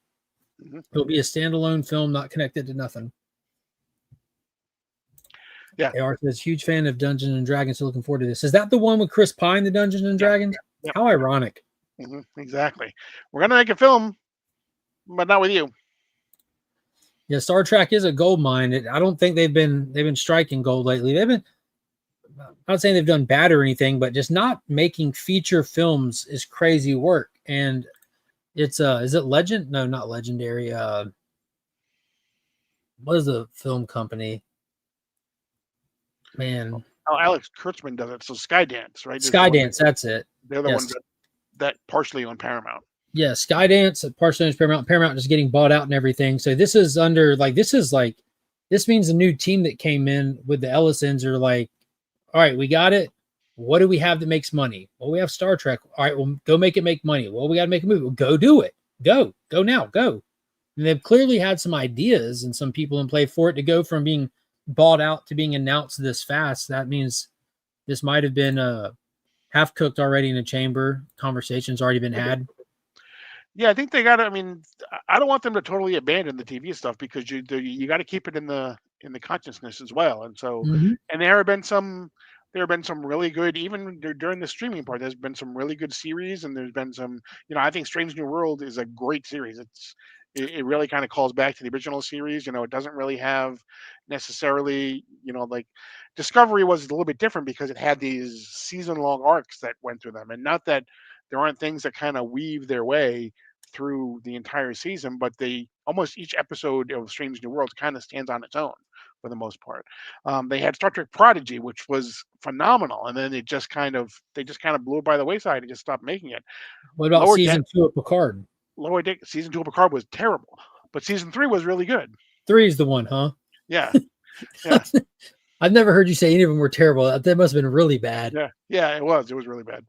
Mm-hmm. It'll be a standalone film, not connected to nothing. Yeah. AR says, huge fan of Dungeons & Dragons, so looking forward to this. Is that the one with Chris Pine, the Dungeons & Dragons? Yeah. How ironic. Mm-hmm. Exactly. We're going to make a film, but not with you. Yeah, Star Trek is a gold mine. I don't think they've been striking gold lately. I'm not saying they've done bad or anything, but just not making feature films is crazy work. And it's is it Legend? No, not Legendary. What is the film company? Man. Oh, Alex Kurtzman does it. So Skydance, right? Skydance, that's it. They're the ones that partially own Paramount. Yeah, Skydance, partially owns Paramount. Paramount just getting bought out and everything. So this is this means the new team that came in with the Ellisons are like, all right, we got it. What do we have that makes money? Well, we have Star Trek. All right, well, go make it make money. Well, we got to make a movie. Well, go do it. Go now, go. And they've clearly had some ideas and some people in play for it to go from being bought out to being announced this fast. That means this might have been half cooked already in a chamber. Conversations already been had. Yeah, I think they got to. I mean, I don't want them to totally abandon the TV stuff because you got to keep it in the in the consciousness as well. And so, Mhm. and there have been some really good, even during the streaming part. There's been some really good series, and there's been some. I think Strange New World is a great series. It really kind of calls back to the original series. It doesn't really have necessarily, like Discovery was a little bit different because it had these season-long arcs that went through them, and not that there aren't things that kind of weave their way through the entire season, but they almost each episode of Strange New Worlds kind of stands on its own for the most part. They had Star Trek Prodigy, which was phenomenal, and then they just kind of blew it by the wayside and just stopped making it. What about Lower Deck, season 2 of Picard? Lower Deck season 2 of Picard was terrible, but season 3 was really good. 3 is the one, huh? Yeah, yeah, I've never heard you say any of them were terrible. That must have been really bad. yeah. It was really bad.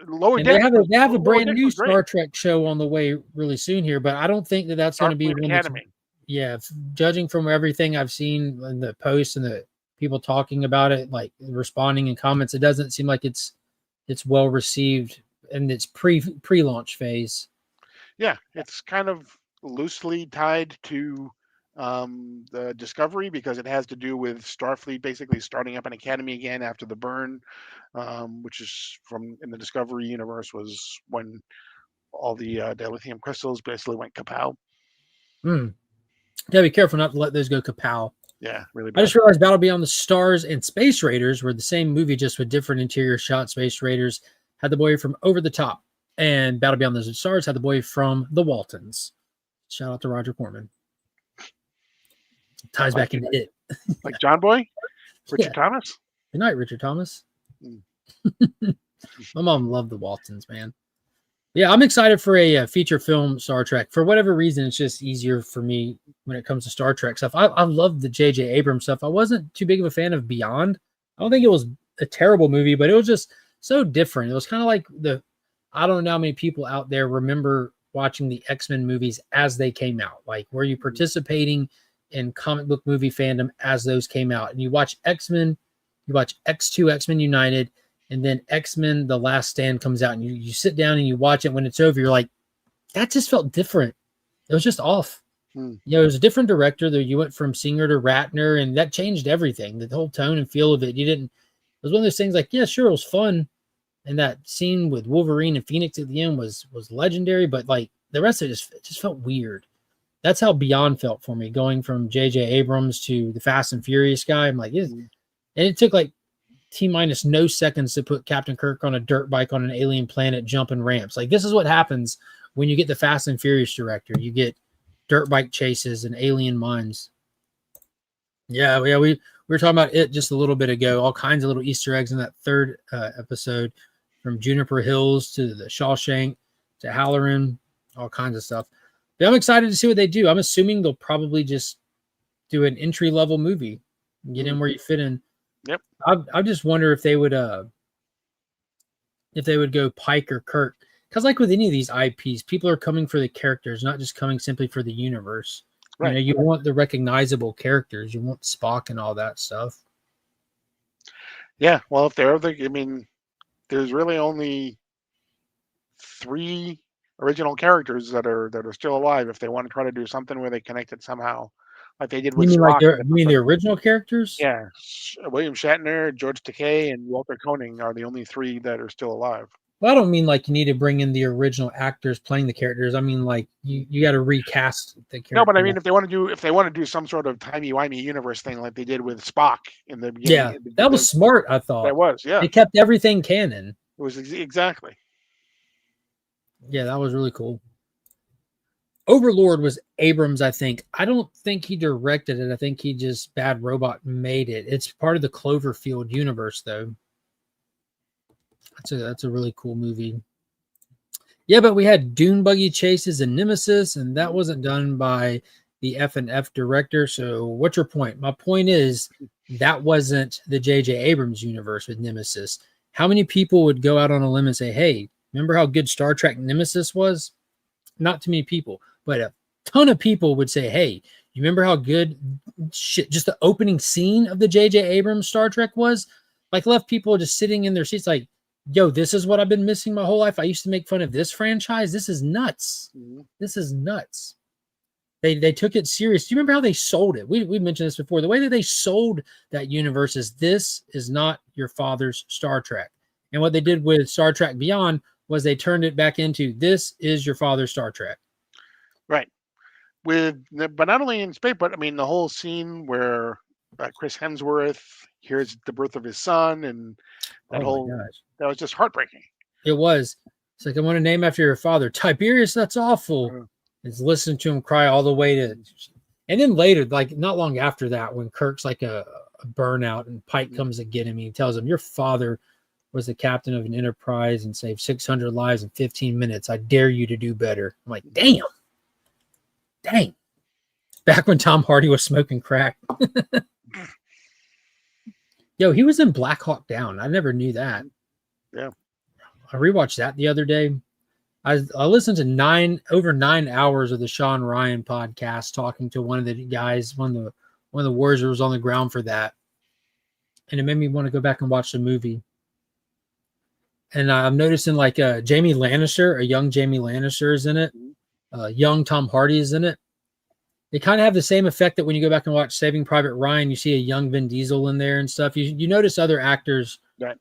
Lower And Deck, they have a Lower brand Deck new was great. Star Trek show on the way really soon here, but I don't think that's going to be Starfleet one that's, Academy. yeah, judging from everything I've seen in the posts and the people talking about it, like responding in comments, it doesn't seem like it's well received in its pre-launch phase. Yeah, it's kind of loosely tied to the Discovery because it has to do with Starfleet basically starting up an academy again after the burn, which is from in the Discovery universe was when all the dilithium crystals basically went kapow. Gotta be careful not to let those go kapow. Yeah, really I bad. just realized Battle Beyond the Stars and Space Raiders were the same movie, just with different interior shots. Space Raiders had the boy from Over the Top, and Battle Beyond the Stars had the boy from The Waltons. Shout out to Roger Corman. Ties back into it. Like John Boy? Richard Yeah. Thomas? Good night, Richard Thomas. Mm. My mom loved The Waltons, man. Yeah, I'm excited for a feature film Star Trek. For whatever reason, it's just easier for me when it comes to Star Trek stuff. I love the J.J. Abrams stuff. I wasn't too big of a fan of Beyond. I don't think it was a terrible movie, but it was just so different. It was kind of like I don't know how many people out there remember watching the X-Men movies as they came out. Like, were you participating in comic book movie fandom as those came out? And you watch X-Men, you watch X2, X-Men United, and then X-Men The Last Stand comes out, and you sit down and you watch it. When it's over, you're like, that just felt different. It was just off. It was a different director. You went from Singer to Ratner, and that changed everything. The whole tone and feel of it. It was one of those things like, yeah, sure, it was fun. And that scene with Wolverine and Phoenix at the end was legendary, but like the rest of it just felt weird. That's how Beyond felt for me, going from J.J. Abrams to the Fast and Furious guy. I'm like, and it took like T-minus no seconds to put Captain Kirk on a dirt bike on an alien planet jumping ramps. Like, this is what happens when you get the Fast and Furious director. You get dirt bike chases and alien mines. Yeah, we were talking about it just a little bit ago. All kinds of little Easter eggs in that third episode, from Juniper Hills to the Shawshank to Halloran, all kinds of stuff. But I'm excited to see what they do. I'm assuming they'll probably just do an entry-level movie, get in where you fit in. Yep. I just wonder if they would go Pike or Kirk, because like with any of these IPs, people are coming for the characters, not just coming simply for the universe. Right. You want the recognizable characters. You want Spock and all that stuff. Yeah. Well, if they're there's really only 3 original characters that are still alive. If they want to try to do something where they connect it somehow, like they did with Spock. You mean the original characters? Yeah, William Shatner, George Takei, and Walter Koenig are the only 3 that are still alive. Well, I don't mean like you need to bring in the original actors playing the characters. I mean like you got to recast the character. No, but I mean if they want to do some sort of timey-wimey universe thing like they did with Spock in the beginning. Yeah, that was smart. I thought that was. Yeah, they kept everything canon. It was exactly. Yeah, that was really cool. Overlord was Abrams, I think. I don't think he directed it. I think he just Bad Robot made it. It's part of the Cloverfield universe, though. That's a really cool movie. Yeah, but we had Dune buggy chases and Nemesis, and that wasn't done by the F&F director. So what's your point? My point is that wasn't the J.J. Abrams universe with Nemesis. How many people would go out on a limb and say, hey, remember how good Star Trek Nemesis was? Not too many people, but a ton of people would say, hey, you remember how good just the opening scene of the J.J. Abrams Star Trek was? Like, left people just sitting in their seats like, yo, this is what I've been missing my whole life. I used to make fun of this franchise. This is nuts. This is nuts. They took it serious. Do you remember how they sold it? We mentioned this before. The way that they sold that universe is, this is not your father's Star Trek. And what they did with Star Trek Beyond was they turned it back into, this is your father's Star Trek. Right. But not only in space, but I mean the whole scene where Chris Hemsworth hears the birth of his son, and that was just heartbreaking. It was. It's like, I want to name after your father, Tiberius. That's awful. Is listening to him cry all the way to, and then later, like not long after that, when Kirk's like a burnout and Pike comes to get him, he tells him, your father was the captain of an Enterprise and saved 600 lives in 15 minutes. I dare you to do better. I'm like, damn. Back when Tom Hardy was smoking crack. Yo, he was in Black Hawk Down. I never knew that. Yeah. I rewatched that the other day. I listened to over 9 hours of the Sean Ryan podcast, talking to one of the guys, one of the warriors who was on the ground for that. And it made me want to go back and watch the movie. And I'm noticing like Jamie Lannister, a young Jamie Lannister is in it. Young Tom Hardy is in it. They kind of have the same effect that when you go back and watch Saving Private Ryan, you see a young Vin Diesel in there and stuff. You notice other actors that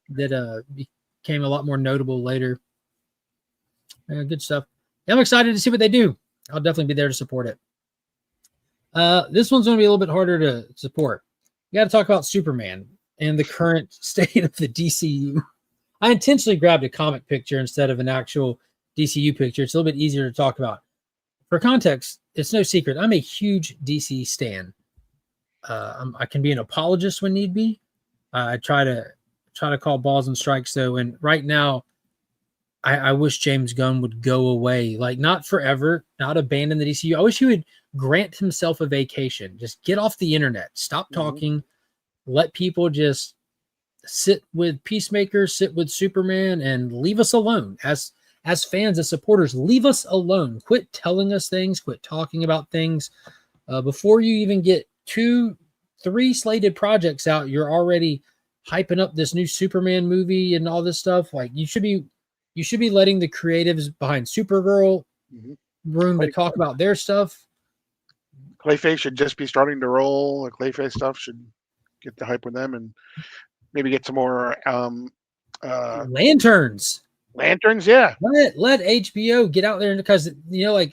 became a lot more notable later. Good stuff. I'm excited to see what they do. I'll definitely be there to support it. This one's going to be a little bit harder to support. You got to talk about Superman and the current state of the DCU. I intentionally grabbed a comic picture instead of an actual DCU picture. It's a little bit easier to talk about. For context, it's no secret, I'm a huge DC stan. I can be an apologist when need be. I try to call balls and strikes though, and right now, I wish James Gunn would go away, like not forever, not abandon the DCU. I wish he would grant himself a vacation. Just get off the internet, stop talking, let people just sit with Peacemaker, sit with Superman, and leave us alone. As fans, as supporters, leave us alone. Quit telling us things, quit talking about things. Before you even get 2-3 slated projects out, you're already hyping up this new Superman movie and all this stuff. Like you should be letting the creatives behind Supergirl room to talk about their stuff. Clayface should just be starting to roll. The Clayface stuff should get the hype with them, and maybe get some more Lanterns, yeah. Let HBO get out there, because like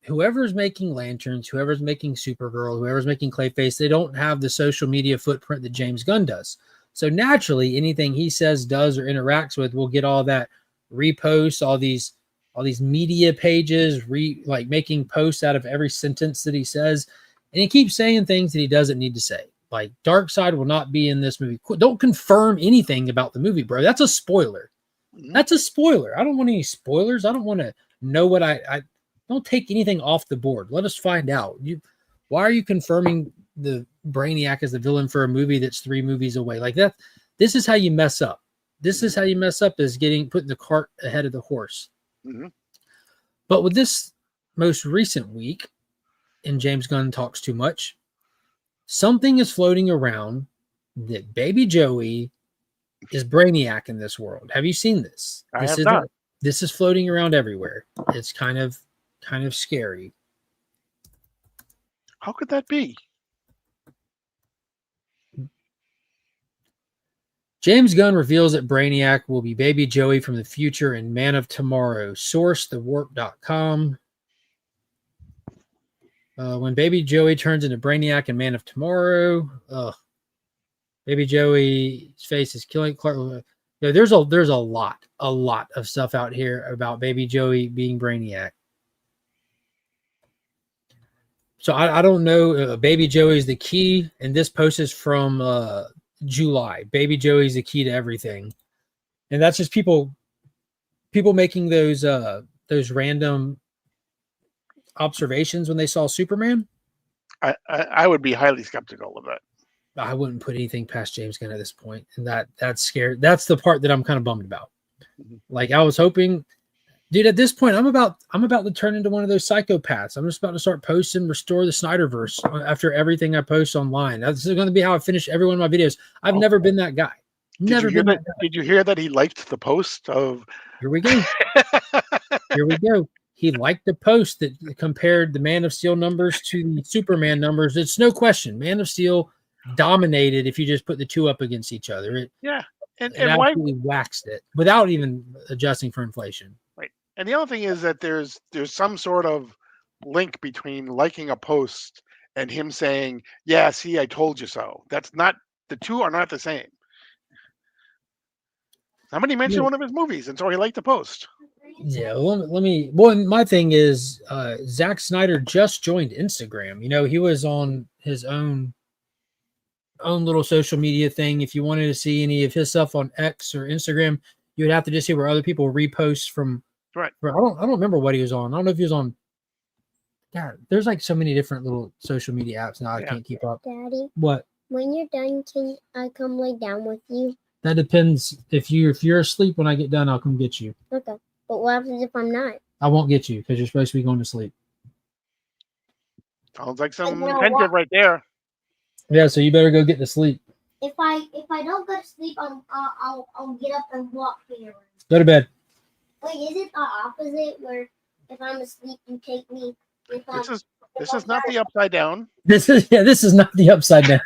whoever's making Lanterns, whoever's making Supergirl, whoever's making Clayface, they don't have the social media footprint that James Gunn does. So naturally, anything he says, does, or interacts with will get all that reposts, all these media pages, like making posts out of every sentence that he says, and he keeps saying things that he doesn't need to say. Like Darkseid will not be in this movie. Don't confirm anything about the movie, bro. That's a spoiler. That's a spoiler. I don't want any spoilers. I don't want to know what I don't take anything off the board. Let us find out. Why are you confirming the Brainiac as the villain for a movie that's 3 movies away? Like that. This is how you mess up. This is how you mess up, is putting the cart ahead of the horse. But with this most recent week in James Gunn Talks Too Much, something is floating around that Baby Joey is Brainiac in this world. Have you seen this? I have not. This is floating around everywhere. It's kind of scary. How could that be? James Gunn reveals that Brainiac will be Baby Joey from the future in Man of Tomorrow. Source, thewarp.com. When Baby Joey turns into Brainiac in Man of Tomorrow, Baby Joey's face is killing Clark. There's a lot of stuff out here about Baby Joey being Brainiac. So I don't know. Baby Joey's the key, and this post is from July. Baby Joey's the key to everything, and that's just people making those random observations when they saw Superman. I would be highly skeptical of that. I wouldn't put anything past James Gunn at this point, and that's scared. That's the part that I'm kind of bummed about. Like I was hoping, dude. At this point, I'm about to turn into one of those psychopaths. I'm just about to start posting Restore the Snyderverse after everything I post online. This is going to be how I finish every one of my videos. I've never been that guy. Never been that guy. Did you hear that he liked the post of? Here we go. Here we go. he liked the post that compared the Man of Steel numbers to the Superman numbers. It's no question. Man of Steel dominated if you just put the two up against each other. It and why? absolutely waxed it without even adjusting for inflation. Right. And the other thing is that there's some sort of link between liking a post and him saying, "Yeah, see, I told you so." That's not, the two are not the same. Somebody mentioned one of his movies, and so he liked the post. Yeah, let me. Well, my thing is, Zack Snyder just joined Instagram. You know, he was on his own little social media thing. If you wanted to see any of his stuff on X or Instagram, you would have to just see where other people repost from. Right. I don't remember what he was on. I don't know if he was on. God, there's like so many different little social media apps now. I can't keep up. Daddy, What? when you're done, can I come lay down with you? That depends. If you're asleep when I get done, I'll come get you. Okay. But what happens if I'm not? I won't get you because you're supposed to be going to sleep. Sounds like some And you know incentive what? right there. Yeah, so you better go get to sleep. If I don't go to sleep, I'll get up and walk here. Go to bed. Wait, is it the opposite where if I'm asleep you take me? This is not the upside down. This is not the upside down.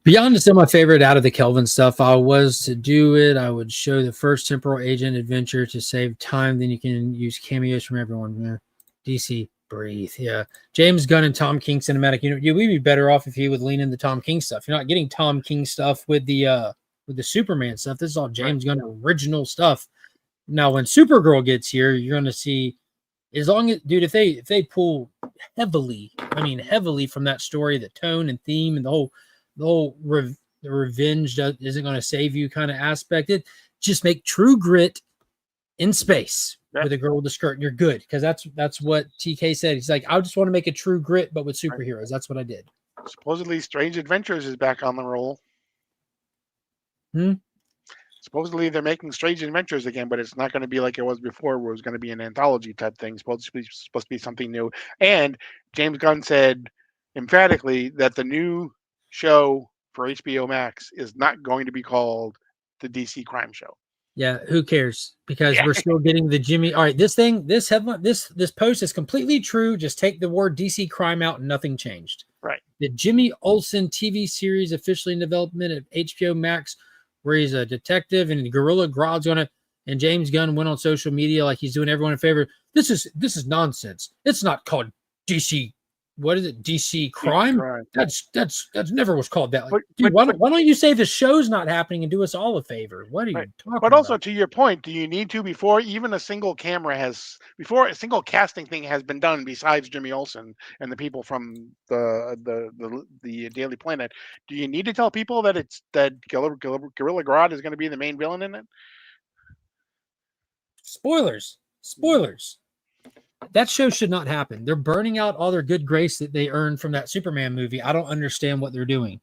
Beyond is still my favorite out of the Kelvin stuff. If I was to do it, I would show the first temporal agent adventure to save time. Then you can use cameos from everyone. Yeah. DC, breathe. Yeah. James Gunn and Tom King cinematic unit. We'd be better off if he would lean into Tom King stuff. You're not getting Tom King stuff with the Superman stuff. This is all James Gunn original stuff. Now, when Supergirl gets here, you're going to see, as long as, dude, if they pull heavily from that story, the tone and theme and the whole the revenge isn't going to save you kind of aspect, it just make True Grit in space with a girl with a skirt. And you're good, because that's what TK said. He's like, I just want to make a True Grit, but with superheroes. That's what I did. Supposedly, Strange Adventures is back on the roll. Supposedly, they're making Strange Adventures again, but it's not going to be like it was before, where it was going to be an anthology type thing. Supposed to be something new. And James Gunn said emphatically that the new show for HBO Max is not going to be called the DC Crime Show. Yeah, who cares? Because we're still getting the Jimmy. All right, this headline, this post is completely true. Just take the word DC Crime out and nothing changed. Right. The Jimmy Olsen TV series officially in development at HBO Max, where he's a detective and Gorilla Grodd's on it. And James Gunn went on social media like he's doing everyone a favor. This is nonsense. It's not called DC. What is it? DC Crime? That's never was called that. Like, dude, why don't you say the show's not happening and do us all a favor? What are you talking about? But also, to your point, do you need to, before even a single before a single casting thing has been done besides Jimmy Olsen and the people from the Daily Planet, do you need to tell people that Gorilla Grodd is going to be the main villain in it? Spoilers. That show should not happen. They're burning out all their good grace that they earned from that Superman movie. I don't understand what they're doing.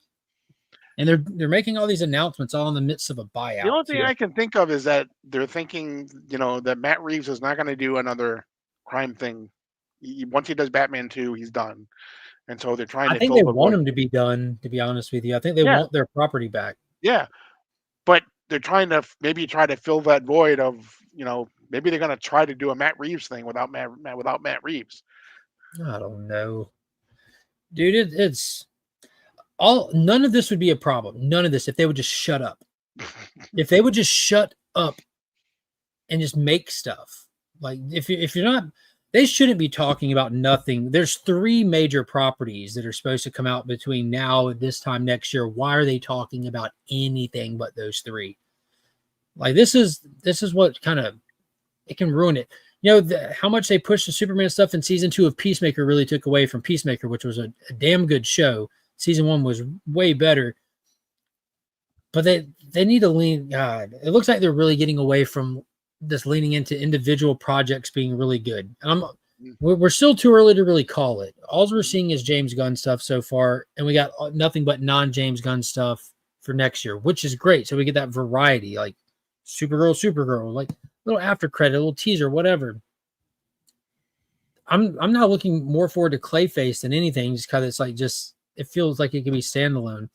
And they're making all these announcements all in the midst of a buyout. The only thing I can think of is that they're thinking, that Matt Reeves is not going to do another crime thing. Once he does Batman 2, he's done. And so they're trying to I think they want him to be done, to be honest with you. I think they want their property back. Yeah. But they're trying to fill that void of, maybe they're going to try to do a Matt Reeves thing without Matt Reeves. I don't know, dude. It's all. None of this would be a problem. None of this, if they would just shut up. If they would just shut up and just make stuff. Like if you're not, they shouldn't be talking about nothing. There's 3 major properties that are supposed to come out between now and this time next year. Why are they talking about anything but those 3? Like this is what kind of, it can ruin it. How much they pushed the Superman stuff in season 2 of Peacemaker really took away from Peacemaker, which was a damn good show. Season 1 was way better. But they need to lean. God, it looks like they're really getting away from this, leaning into individual projects being really good. And we're still too early to really call it. All we're seeing is James Gunn stuff so far, and we got nothing but non-James Gunn stuff for next year, which is great. So we get that variety, like Supergirl, like little after credit, a little teaser, whatever. I'm now looking more forward to Clayface than anything, just because it's like, it feels like it could be standalone.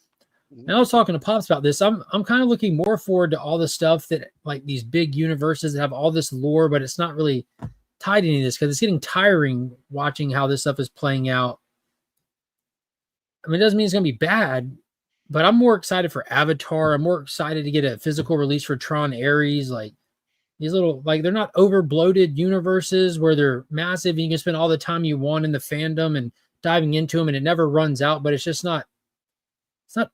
And I was talking to Pops about this. I'm kind of looking more forward to all the stuff that like these big universes that have all this lore, but it's not really tied to any of this because it's getting tiring watching how this stuff is playing out. I mean, it doesn't mean it's going to be bad, but I'm more excited for Avatar. I'm more excited to get a physical release for Tron Ares. Like these little, like they're not over bloated universes where they're massive and you can spend all the time you want in the fandom and diving into them and it never runs out, but it's not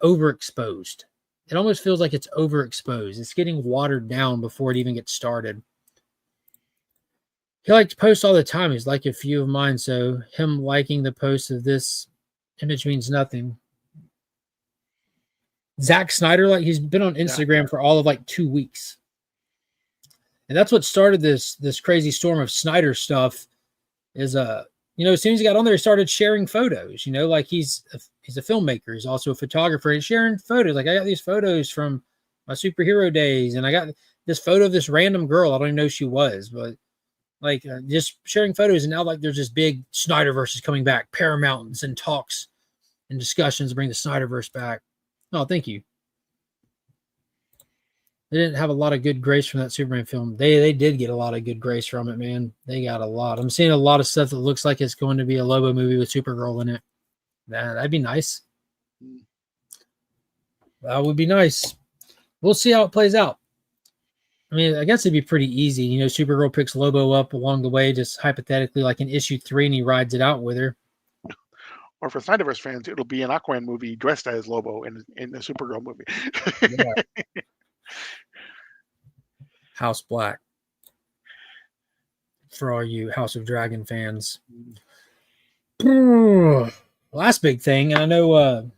overexposed. It almost feels like it's overexposed. It's getting watered down before it even gets started. He likes to post all the time. He's like a few of mine, so him liking the post of this image means nothing. Zack Snyder, like he's been on Instagram for all of like 2 weeks. And that's what started this crazy storm of Snyder stuff is as soon as he got on there, he started sharing photos, like he's a filmmaker. He's also a photographer. He's sharing photos. Like I got these photos from my superhero days and I got this photo of this random girl. I don't even know who she was, but like just sharing photos. And now like there's this big Snyderverse is coming back, Paramount's and talks and discussions to bring the Snyderverse back. Oh, thank you. They didn't have a lot of good grace from that Superman film. They did get a lot of good grace from it, man. They got a lot. I'm seeing a lot of stuff that looks like it's going to be a Lobo movie with Supergirl in it. That'd be nice. That would be nice. We'll see how it plays out. I mean, I guess it'd be pretty easy. Supergirl picks Lobo up along the way, just hypothetically, like in issue 3, and he rides it out with her. Or for Snyderverse fans, it'll be an Aquaman movie dressed as Lobo in the Supergirl movie. Yeah. House Black. For all you House of Dragon fans. Last big thing, I know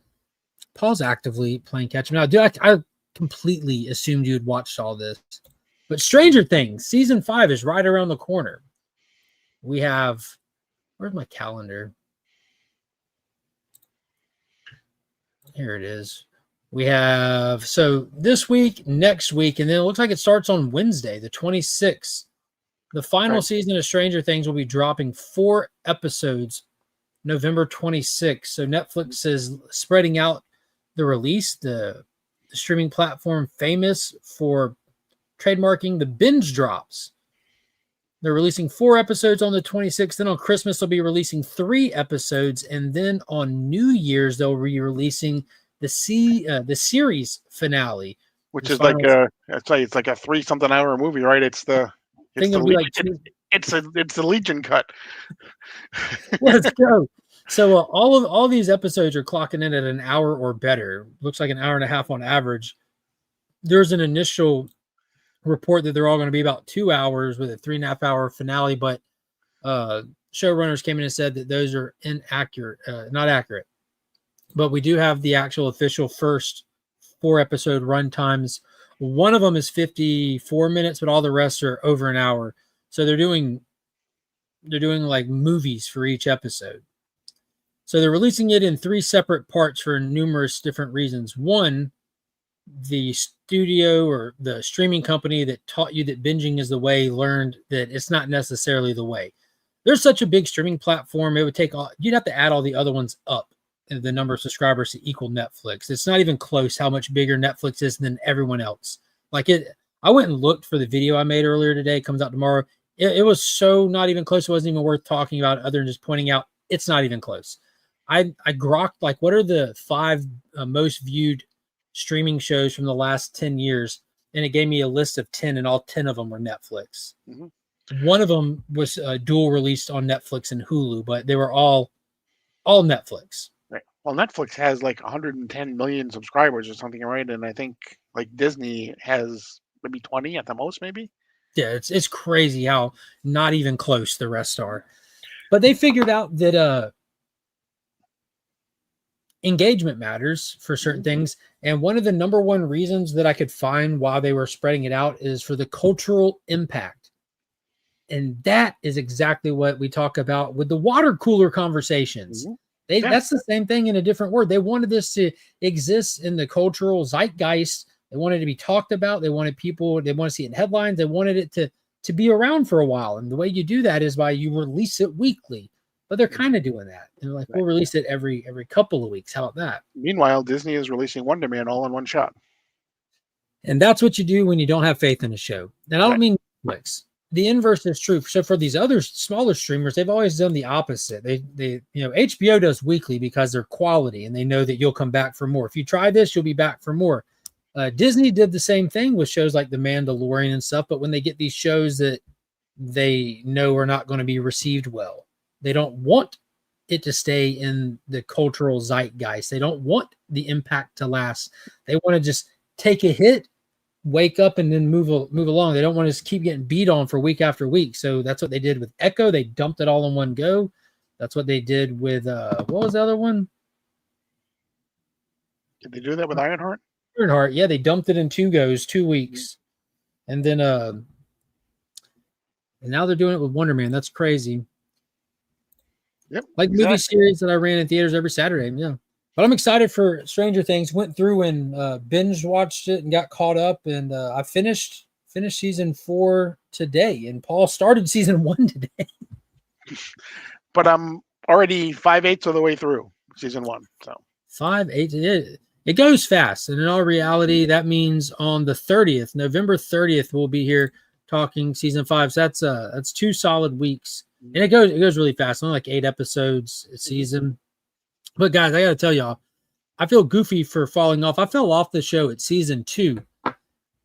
Paul's actively playing catch up now. Dude, I completely assumed you'd watched all this. But Stranger Things, season 5 is right around the corner. We have, where's my calendar? Here it is. We have, so this week, next week, and then it looks like it starts on Wednesday, the 26th. The final season of Stranger Things will be dropping 4 episodes November 26th. So Netflix is spreading out the release, the streaming platform famous for trademarking the binge drops. They're releasing 4 episodes on the 26th. Then on Christmas, they'll be releasing 3 episodes. And then on New Year's, they'll be releasing the series finale, which is like it's like a 3-something hour movie, right? It's the Legion cut. Let's go. So all these episodes are clocking in at an hour or better. Looks like an hour and a half on average. There's an initial report that they're all going to be about 2 hours with a 3.5 hour finale, but showrunners came in and said that those are not accurate. But we do have the actual official first 4 episode run times. One of them is 54 minutes, but all the rest are over an hour. So they're doing like movies for each episode. So they're releasing it in 3 separate parts for numerous different reasons. One, the studio or the streaming company that taught you that binging is the way learned that it's not necessarily the way. There's such a big streaming platform. It would take you'd have to add all the other ones up and the number of subscribers to equal Netflix. It's not even close how much bigger Netflix is than everyone else. I went and looked for the video I made earlier today. It comes out tomorrow. It was so not even close. It wasn't even worth talking about other than just pointing out it's not even close. I grokked like what are the 5 most viewed streaming shows from the last 10 years, and it gave me a list of 10, and all 10 of them were Netflix. Mm-hmm. One of them was dual released on Netflix and Hulu, but they were all Netflix. Right. Well, Netflix has like 110 million subscribers or something, right? And I think like Disney has maybe 20 at the most, maybe. Yeah, it's crazy how not even close the rest are. But they figured out that engagement matters for certain things. And one of the number one reasons that I could find why they were spreading it out is for the cultural impact. And that is exactly what we talk about with the water cooler conversations. Mm-hmm. That's the same thing in a different word. They wanted this to exist in the cultural zeitgeist. They wanted it to be talked about. They want to see it in headlines. They wanted it to be around for a while. And the way you do that is by you release it weekly. but they're kind of doing that. They're like, we'll release it every couple of weeks. How about that? Meanwhile, Disney is releasing Wonder Man all in one shot. And that's what you do when you don't have faith in a show. And I don't mean Netflix. The inverse is true. So for these other smaller streamers, they've always done the opposite. They HBO does weekly because they're quality and they know that you'll come back for more. If you try this, you'll be back for more. Disney did the same thing with shows like The Mandalorian and stuff. But when they get these shows that they know are not going to be received well, they don't want it to stay in the cultural zeitgeist. They don't want the impact to last. They want to just take a hit, wake up, and then move along. They don't want to just keep getting beat on for week after week. So that's what they did with Echo. They dumped it all in one go. That's what they did with what was the other one? Did they do that with Ironheart? Ironheart, yeah, they dumped it in 2 goes, 2 weeks. And then and now they're doing it with Wonder Man. That's crazy. Yep. Like movie series that I ran in theaters every Saturday. Yeah. But I'm excited for Stranger Things. Went through and binge watched it and got caught up. And I finished season 4 today. And Paul started season 1 today. But I'm already 5/8 of the way through season 1. So 5/8. It goes fast. And in all reality, that means on the 30th, November 30th, we'll be here talking season 5. So that's 2 solid weeks. And it goes really fast. Only like 8 episodes a season. But guys, I got to tell y'all, I feel goofy for falling off. I fell off the show at season 2.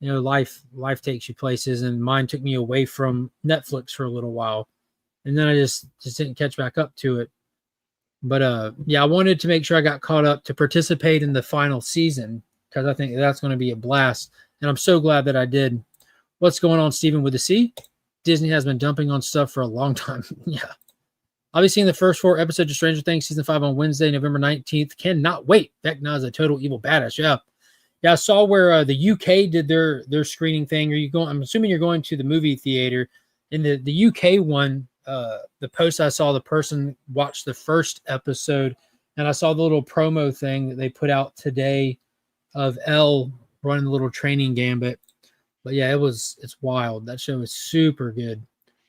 Life takes you places, and mine took me away from Netflix for a little while. And then I just didn't catch back up to it. But I wanted to make sure I got caught up to participate in the final season because I think that's going to be a blast. And I'm so glad that I did. What's going on, Stephen, with the C? Disney has been dumping on stuff for a long time. Yeah. I'll be seeing the first 4 episodes of Stranger Things season 5 on Wednesday, November 19th. Cannot wait. Vecna is a total evil badass. Yeah. I saw where the UK did their screening thing. Are you going? I'm assuming you're going to the movie theater. In the UK one, the post I saw, the person watched the first episode, and I saw the little promo thing that they put out today of Elle running the little training gambit. But yeah, it's wild. That show is super good.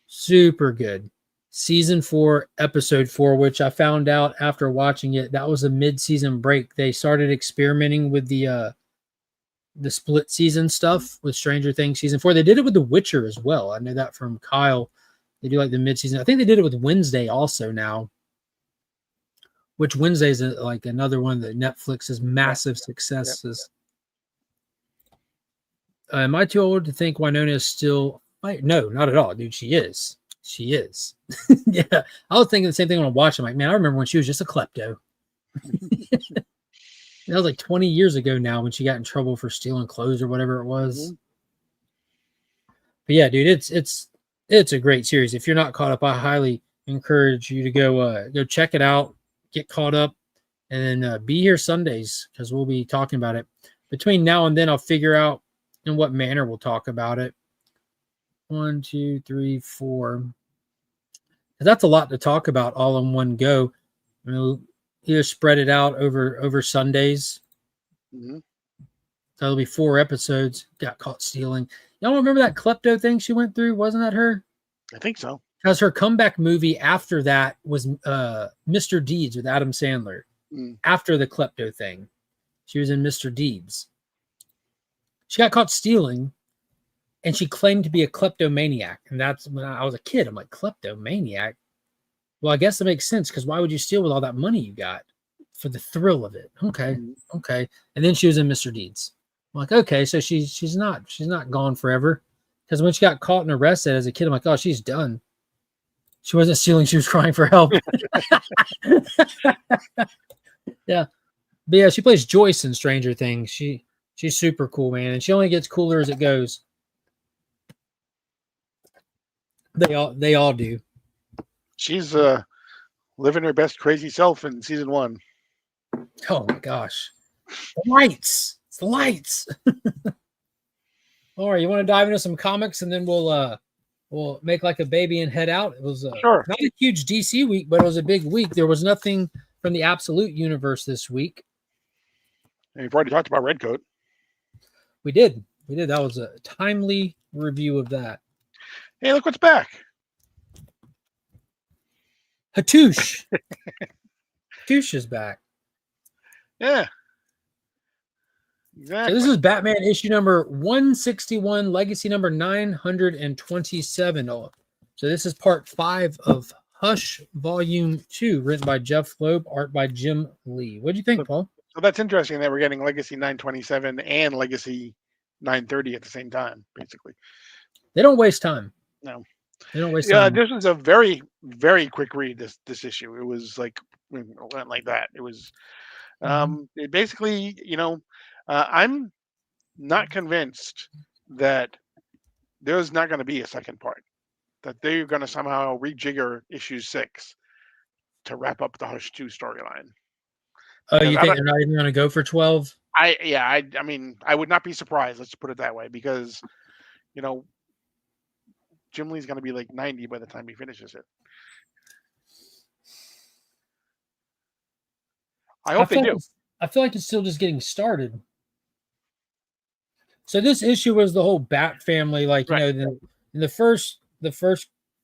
Super good. Season 4, episode 4, which I found out after watching it, that was a mid-season break. They started experimenting with the split season stuff with Stranger Things season 4. They did it with The Witcher as well. I know that from Kyle. They do like the mid-season. I think they did it with Wednesday also now, which Wednesday is like another one that Netflix's massive successes. Am I too old to think Winona is still? No, not at all, dude. She is. She is. Yeah. I was thinking the same thing when I watched it. I'm like, man, I remember when she was just a klepto. That was like 20 years ago now when she got in trouble for stealing clothes or whatever it was. Mm-hmm. But yeah, dude, it's a great series. If you're not caught up, I highly encourage you to go check it out, get caught up, and then be here Sundays because we'll be talking about it. Between now and then, I'll figure out in what manner we'll talk about it. 1, 2, 3, 4. That's a lot to talk about all in one go. We'll either spread it out over Sundays. Mm-hmm. That'll be 4 episodes. Got caught stealing. Y'all remember that klepto thing she went through? Wasn't that her? I think so. Because her comeback movie after that was Mr. Deeds with Adam Sandler. After the klepto thing, she was in Mr. Deeds. She got caught stealing, and she claimed to be a kleptomaniac. And that's when I was a kid. I'm like, kleptomaniac? Well, I guess that makes sense because why would you steal with all that money you got for the thrill of it? Okay. And then she was in Mr. Deeds. I'm like, okay, so she's not gone forever. Because when she got caught and arrested as a kid, I'm like, oh, she's done. She wasn't stealing, she was crying for help. Yeah. But yeah, she plays Joyce in Stranger Things. She's super cool, man. And she only gets cooler as it goes. They all do. She's living her best crazy self in season 1. Oh my gosh. The lights. It's the lights. All right, you want to dive into some comics and then we'll make like a baby and head out. It was sure. Not a huge DC week, but it was a big week. There was nothing from the Absolute universe this week. And you've already talked about Redcoat. We did. That was a timely review of that. Hey, look what's back. Hatoosh. Hatoosh is back. Yeah. So Exactly. this is Batman issue number 161, legacy number 927. Oh, so this is part 5 of Hush Volume 2, written by Jeff Loeb, art by Jim Lee. What do you think, Paul? So that's interesting that we're getting Legacy 927 and Legacy 930 at the same time, basically. They don't waste time. No. They don't waste Yeah, time. this was a very, very quick read, this issue. It was like went like that. It was it basically, I'm not convinced that there's not going to be a second part, that they're going to somehow rejigger issue 6 to wrap up the Hush 2 storyline. Oh, you think they're not even going to go for 12? I mean, I would not be surprised. Let's put it that way, because Jim Lee's going to be like 90 by the time he finishes it. I hope they do. I feel like it's still just getting started. So this issue was the whole Bat family, like Right. in the first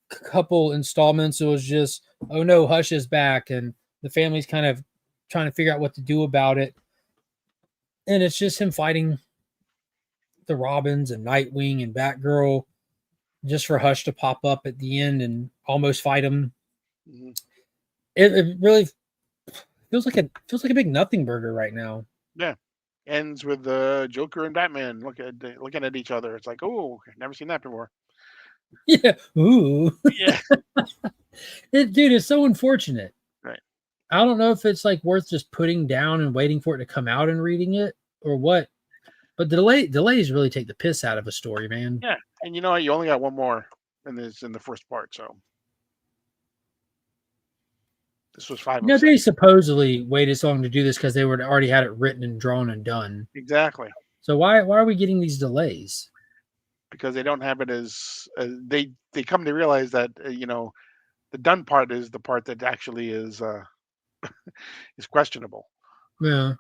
couple installments, it was just, oh no, Hush is back, and the family's kind of trying to figure out what to do about it, and it's just him fighting the Robins and Nightwing and Batgirl, just for Hush to pop up at the end and almost fight him. Mm-hmm. It really feels like a big nothing burger right now. Yeah. Ends with the Joker and Batman looking at each other. It's like, oh, never seen that before. Yeah. Ooh. Yeah. Dude, it's so unfortunate. Right. I don't know if it's like worth just putting down and waiting for it to come out and reading it or what. But delays really take the piss out of a story, man. Yeah. And you know what? You only got one more in the first part, so this was 5. No, they supposedly waited so long to do this because they were already had it written and drawn and done. Exactly. So why are we getting these delays? Because they don't have it as they come to realize that the done part is the part that actually is is questionable. Yeah.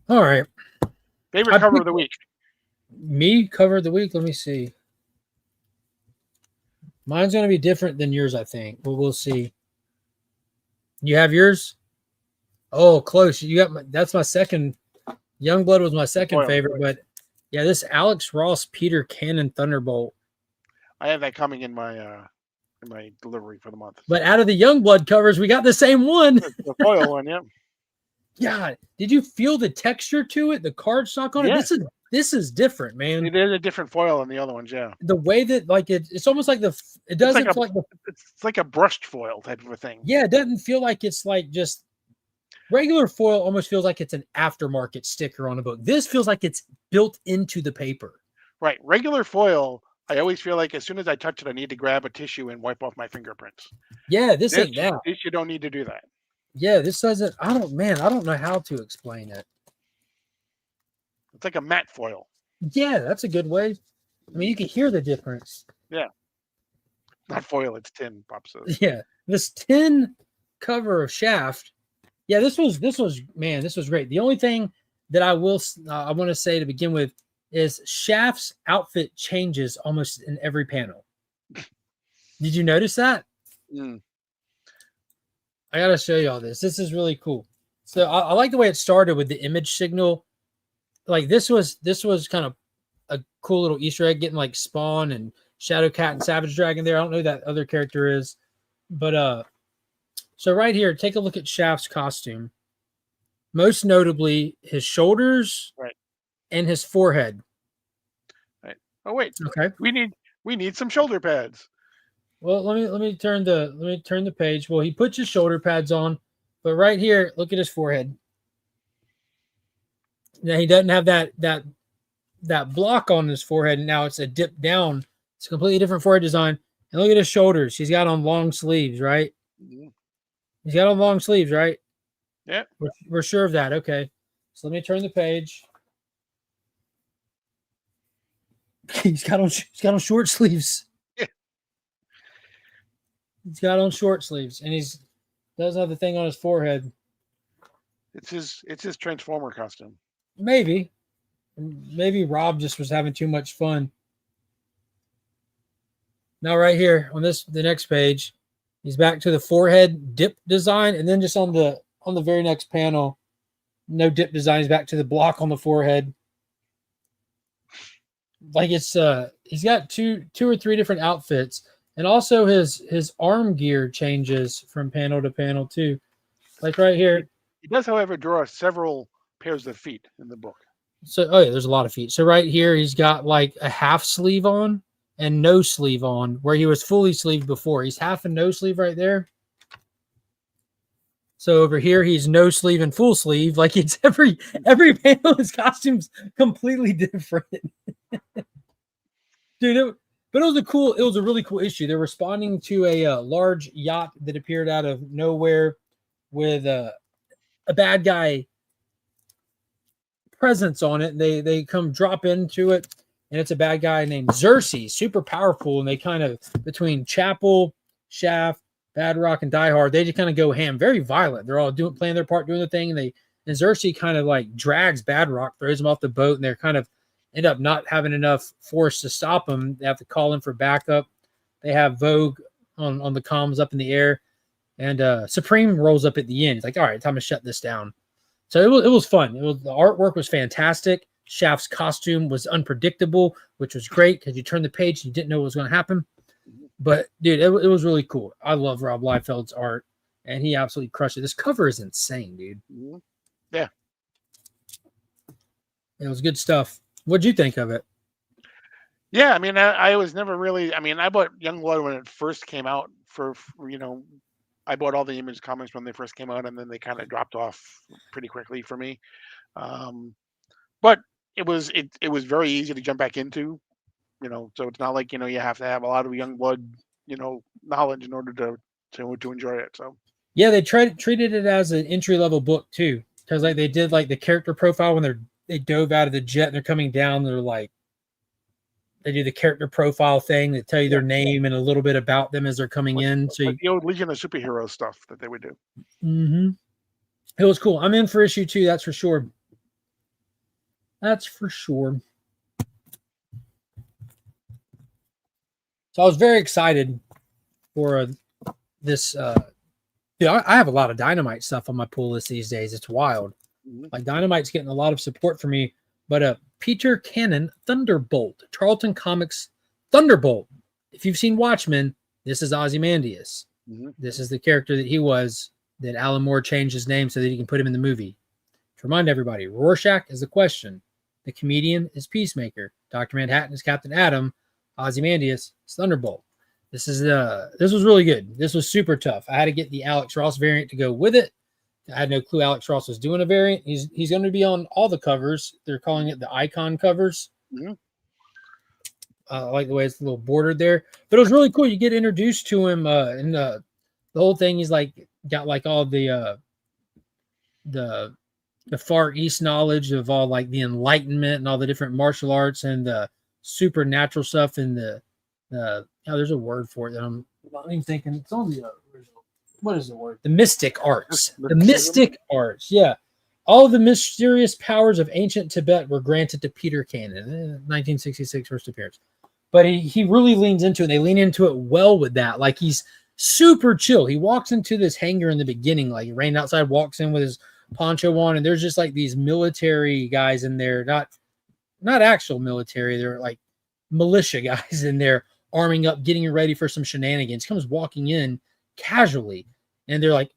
All right. Favorite cover of the week? Me cover of the week. Let me see. Mine's going to be different than yours, I think. But we'll see. You have yours? Oh, close. You got that's my second. Youngblood was my second favorite, but yeah, this Alex Ross Peter Cannon Thunderbolt. I have that coming in my delivery for the month. But out of the Youngblood covers, we got the same one. The foil one, yeah. Yeah. Did you feel the texture to it? The cardstock on it? This is different, man. It is a different foil than the other ones, yeah. The way that it's almost like it doesn't feel like it's like a brushed foil type of a thing. Yeah, it doesn't feel like it's like just regular foil. Almost feels like it's an aftermarket sticker on a book. This feels like it's built into the paper. Right. Regular foil, I always feel like as soon as I touch it, I need to grab a tissue and wipe off my fingerprints. Yeah, this ain't that. This you don't need to do that. Yeah, this doesn't. I don't know how to explain it. It's like a matte foil. Yeah, that's a good way. I mean, you can hear the difference. Yeah. Not foil, it's tin, Pop says. Yeah. This tin cover of Shaft. Yeah, this was great. The only thing that I want to say to begin with is Shaft's outfit changes almost in every panel. Did you notice that? I got to show you all this. This is really cool. So I like the way it started with the image signal. Like this was kind of a cool little Easter egg, getting like Spawn and Shadowcat and Savage Dragon there. I don't know who that other character is, but so right here, take a look at Shaft's costume. Most notably, his shoulders, right, and his forehead. Right. Oh wait. Okay. We need some shoulder pads. Well, let me turn the page. Well, he puts his shoulder pads on, but right here, look at his forehead. Now he doesn't have that block on his forehead. And now it's a dip down. It's a completely different forehead design. And look at his shoulders. He's got on long sleeves, right? Mm-hmm. He's got on long sleeves, right? Yeah. We're sure of that. Okay. So let me turn the page. He's got on short sleeves. Yeah. He's got on short sleeves, and does have the thing on his forehead. It's his Transformer costume. Maybe Rob just was having too much fun. Now, right here on the next page, He's back to the forehead dip design, and then just on the very next panel, no dip design. He's back to the block on the forehead. Like it's he's got two or three different outfits, and also his arm gear changes from panel to panel too. Like right here. He does, however, draw several pairs of feet in the book. So oh yeah, there's a lot of feet. So right here he's got like a half sleeve on and no sleeve on, where he was fully sleeved before. He's half and no sleeve right there. So over here he's no sleeve and full sleeve. Like it's every panel, his costume's completely different. Dude, but it was a really cool issue. They're responding to a large yacht that appeared out of nowhere with a bad guy presence on it. They come drop into it, and it's a bad guy named Xerxes, super powerful, and they kind of, between Chapel, Shaft, Bad Rock, and Die Hard, they just kind of go ham, very violent. They're all playing their part, doing the thing, and Xerxes kind of like drags Bad Rock, throws him off the boat, and they're kind of end up not having enough force to stop him. They have to call in for backup. They have Vogue on the comms up in the air, and Supreme rolls up at the end. It's like, all right, time to shut this down. So it was fun. The artwork was fantastic. Shaft's costume was unpredictable, which was great because you turned the page and you didn't know what was going to happen. But dude, it was really cool. I love Rob Liefeld's art, and he absolutely crushed it. This cover is insane, dude. Yeah, it was good stuff. What'd you think of it? Yeah, I mean, I was never really. I mean, I bought Youngblood when it first came out. I bought all the Image comics when they first came out, and then they kind of dropped off pretty quickly for me. But it was very easy to jump back into. So it's not like you have to have a lot of Youngblood knowledge in order to enjoy it. So yeah, they treated it as an entry level book too, because like they did like the character profile when they dove out of the jet and they're coming down. They're like, they do the character profile thing that tell you their name and a little bit about them as they're coming in. So the old Legion of Superheroes stuff that they would do. Mm-hmm. It was cool. I'm in for issue 2. That's for sure. That's for sure. So I was very excited for this. I have a lot of Dynamite stuff on my pull list these days. It's wild. Mm-hmm. Like Dynamite's getting a lot of support for me. But Peter Cannon Thunderbolt, Charlton Comics Thunderbolt. If you've seen Watchmen, this is Ozymandias. Mm-hmm. This is the character that he was, that Alan Moore changed his name so that he can put him in the movie. To remind everybody, Rorschach is the Question. The comedian is Peacemaker. Dr. Manhattan is Captain Atom. Ozymandias is Thunderbolt. This was really good. This was super tough. I had to get the Alex Ross variant to go with it. I had no clue Alex Ross was doing a variant. He's going to be on all the covers. They're calling it the icon covers. Mm-hmm. I like the way it's a little bordered there. But it was really cool. You get introduced to him, and the whole thing. He's like got like all the Far East knowledge of all like the Enlightenment and all the different martial arts and the supernatural stuff and there's a word for it that I'm not even thinking. It's on the original. What is the word? The mystic arts. The mystic arts. Yeah. All of the mysterious powers of ancient Tibet were granted to Peter Cannon. 1966 first appearance. But he really leans into it. They lean into it well with that. Like he's super chill. He walks into this hangar in the beginning, like Rain outside, walks in with his poncho on, and there's just like these military guys in there, not actual military. They're like militia guys in there arming up, getting ready for some shenanigans. Comes walking in casually, and they're like,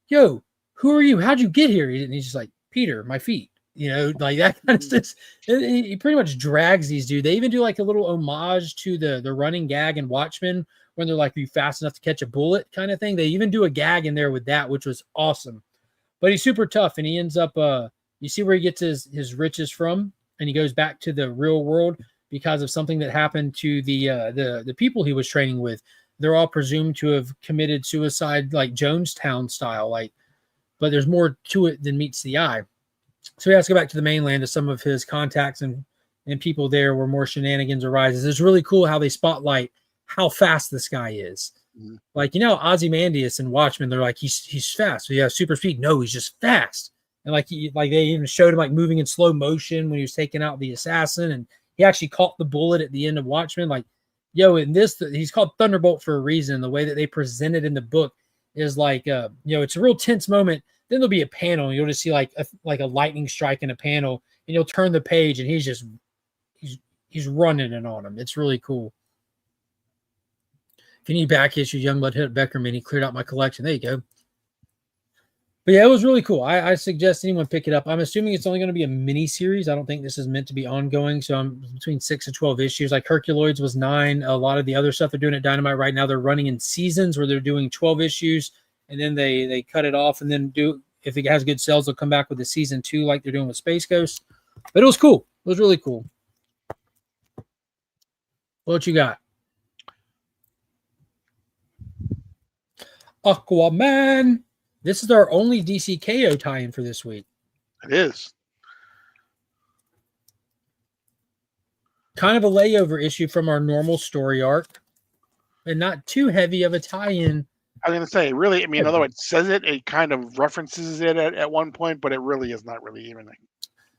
yo, who are you? How'd you get here? And he's just like, Peter, my feet. Like that kind of stuff. He pretty much drags these dudes. They even do like a little homage to the running gag in Watchmen when they're like, are you fast enough to catch a bullet kind of thing. They even do a gag in there with that, which was awesome. But he's super tough, and he ends up, you see where he gets his riches from, and he goes back to the real world because of something that happened to the people he was training with. They're all presumed to have committed suicide, like Jonestown style, but there's more to it than meets the eye. So he has to go back to the mainland to some of his contacts and people there where more shenanigans arises. It's really cool how they spotlight how fast this guy is. Mm-hmm. Like, Ozymandias and Watchmen, they're like, he's fast. So he has super speed. No, he's just fast. And like they even showed him like moving in slow motion when he was taking out the assassin, and he actually caught the bullet at the end of Watchmen. Like in this, he's called Thunderbolt for a reason. The way that they present it in the book is like, it's a real tense moment. Then there'll be a panel, and you'll just see like a lightning strike in a panel, and you'll turn the page, and he's running it on him. It's really cool. If you need back issues, Youngblood, hit Beckerman. He cleared out my collection. There you go. But yeah, it was really cool. I suggest anyone pick it up. I'm assuming it's only going to be a mini series. I don't think this is meant to be ongoing. So I'm between 6 and 12 issues. Like Herculoids was 9. A lot of the other stuff they're doing at Dynamite right now, they're running in seasons where they're doing 12 issues, and then they cut it off, and then if it has good sales, they'll come back with a season 2 like they're doing with Space Ghost. But it was cool. It was really cool. What you got? Aquaman. This is our only DC KO tie-in for this week. It is. Kind of a layover issue from our normal story arc, and not too heavy of a tie-in. I was going to say, really, I mean, although it says it kind of references it at one point, but it really is not really even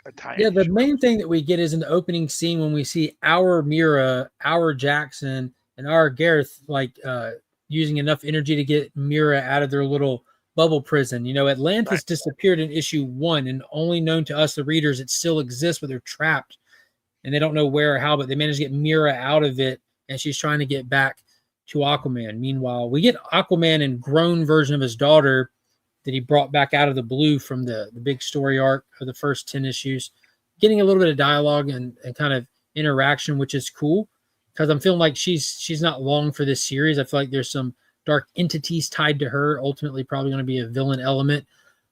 a tie-in. Yeah, the issue. main thing that we get is in the opening scene when we see our Mira, our Jackson, and our Gareth using enough energy to get Mira out of their little bubble prison. Atlantis disappeared in issue 1, and only known to us, the readers, it still exists, but they're trapped, and they don't know where or how, but they managed to get Mira out of it, and she's trying to get back to Aquaman. Meanwhile, we get Aquaman in grown version of his daughter that he brought back out of the blue from the big story arc of the first 10 issues, getting a little bit of dialogue and kind of interaction, which is cool, because I'm feeling like she's not long for this series. I feel like there's some dark entities tied to her, ultimately probably going to be a villain element.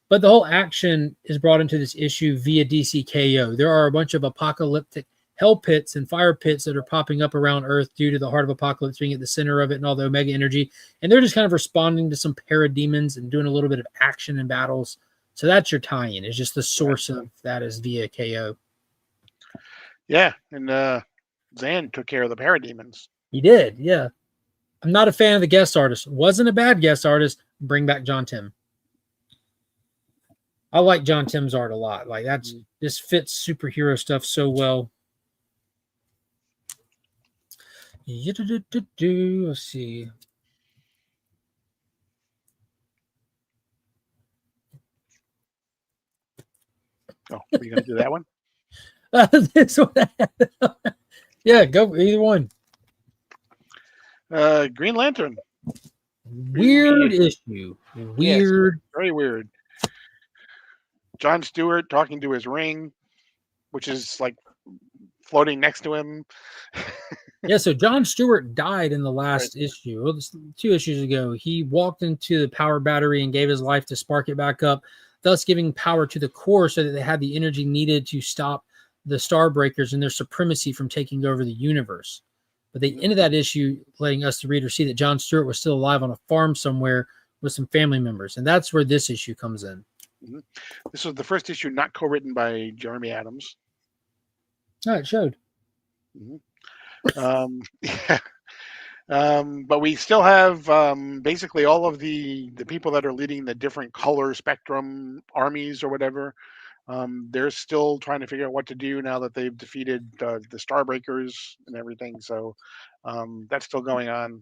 But the whole action is brought into this issue via DCKO. There are a bunch of apocalyptic hell pits and fire pits that are popping up around Earth due to the Heart of Apocalypse being at the center of it and all the Omega energy. And they're just kind of responding to some parademons and doing a little bit of action and battles. So that's your tie-in. It's just the source of that is via KO. Yeah, and Zan took care of the parademons. He did, yeah. I'm not a fan of the guest artist. Wasn't a bad guest artist. Bring back John Tim. I like John Tim's art a lot. Like this fits superhero stuff so well. Let's see. Oh, are you going to do that one? This one. Yeah, go either one. Green Lantern. Weird issue. Weird. Yes, very weird. John Stewart talking to his ring, which is like floating next to him. Yeah, so John Stewart died in the last issue. Well, 2 issues ago. He walked into the power battery and gave his life to spark it back up, thus giving power to the core so that they had the energy needed to stop the Starbreakers and their supremacy from taking over the universe. But they ended that issue letting us, the reader, see that John Stewart was still alive on a farm somewhere with some family members. And that's where this issue comes in. Mm-hmm. This was the first issue not co-written by Jeremy Adams. Oh, it showed. Mm-hmm. Yeah. But we still have basically all of the people that are leading the different color spectrum armies or whatever. They're still trying to figure out what to do now that they've defeated the Starbreakers and everything. So that's still going on.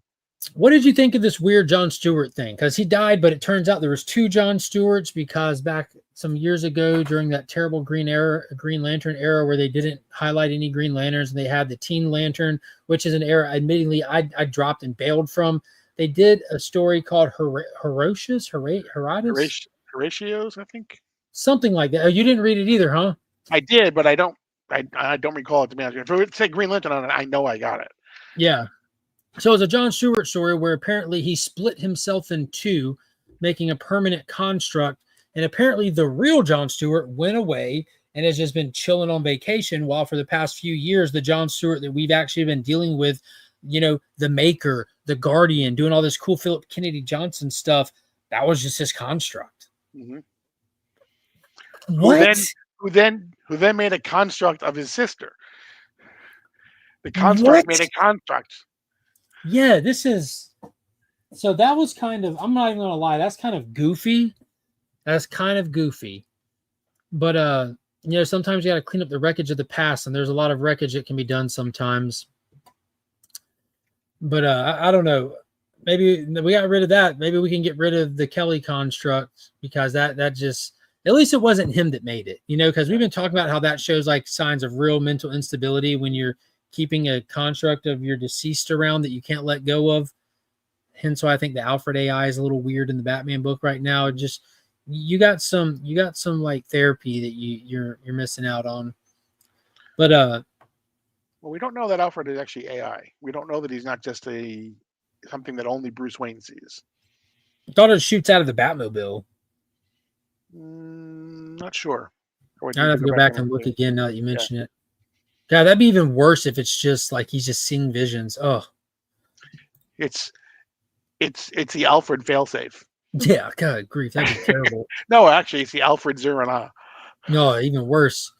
What did you think of this weird John Stewart thing? Because he died, but it turns out there was 2 John Stewarts, because back some years ago during that terrible Green Lantern era where they didn't highlight any Green Lanterns, and they had the Teen Lantern, which is an era admittedly I dropped and bailed from. They did a story called Horatius, Horatios, I think. Something like that. Oh, you didn't read it either, huh? I did, but I don't recall it, to be honest. If it would say Green Lantern on it, I know I got it. Yeah. So it's a John Stewart story where apparently he split himself in 2, making a permanent construct. And apparently the real John Stewart went away and has just been chilling on vacation, while for the past few years, the John Stewart that we've actually been dealing with, the Maker, the Guardian, doing all this cool Philip Kennedy Johnson stuff, that was just his construct. Mm-hmm. What? Who then made a construct of his sister. The construct made a construct. Yeah, this is... So that was kind of... I'm not even going to lie. That's kind of goofy. But, sometimes you got to clean up the wreckage of the past, and there's a lot of wreckage that can be done sometimes. But I don't know. Maybe we got rid of that. Maybe we can get rid of the Kelly construct because that just at least it wasn't him that made it, because we've been talking about how that shows like signs of real mental instability when you're keeping a construct of your deceased around that you can't let go of. Hence why I think the Alfred AI is a little weird in the Batman book right now. Just you got some like therapy that you're missing out on. But Well, we don't know that Alfred is actually AI. We don't know that he's not just something that only Bruce Wayne sees. thought it shoots out of the Batmobile. Not sure. I'd have to go back and look again now that you mention it. God, that'd be even worse if it's just like he's just seeing visions. Oh, it's the Alfred failsafe. Yeah, God, grief, that'd be terrible. No, actually, it's the Alfred Zerana. No, even worse.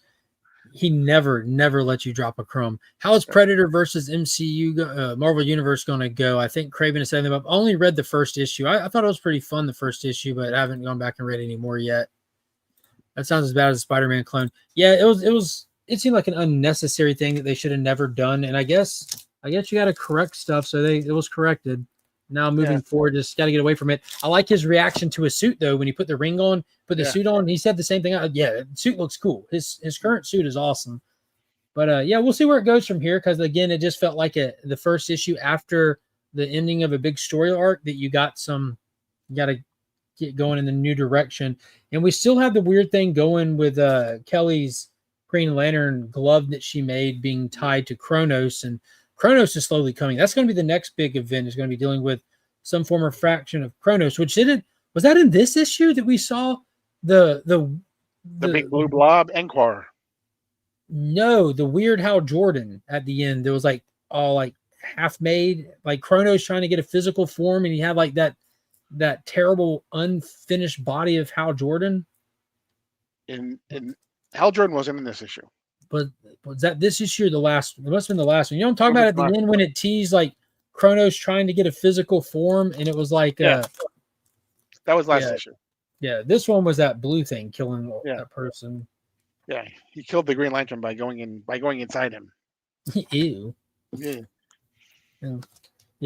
He never lets you drop a crumb. How is Predator versus MCU Marvel Universe going to go? I think Craven is setting them up. I only read the first issue. I thought it was pretty fun, the first issue, but I haven't gone back and read any more yet. That sounds as bad as a Spider-Man clone. Yeah, it seemed like an unnecessary thing that they should have never done. And I guess you got to correct stuff, so it was corrected. Now moving forward, just got to get away from it. I like his reaction to his suit though. When he put the ring on, put the suit on, he said the same thing. The suit looks cool. His current suit is awesome. But we'll see where it goes from here. Because again, it just felt like the first issue after the ending of a big story arc that you got to get going in the new direction. And we still have the weird thing going with Kelly's Green Lantern glove that she made being tied to Kronos, and Kronos is slowly coming. That's going to be the next big event. Is going to be dealing with some form of fraction of Kronos, which was that in this issue that we saw the big blue blob Enquar? No, the weird Hal Jordan at the end. There was like all like half made, like Kronos trying to get a physical form, and he had like that terrible unfinished body of Hal Jordan. And Hal Jordan wasn't in this issue. But was that this issue or the last? It must have been the last one. You know what I'm talking about at the end when it teased like Kronos trying to get a physical form, and it was like that was last issue. Yeah, this one was that blue thing killing that person. Yeah, he killed the Green Lantern by going inside him. Ew. Yeah.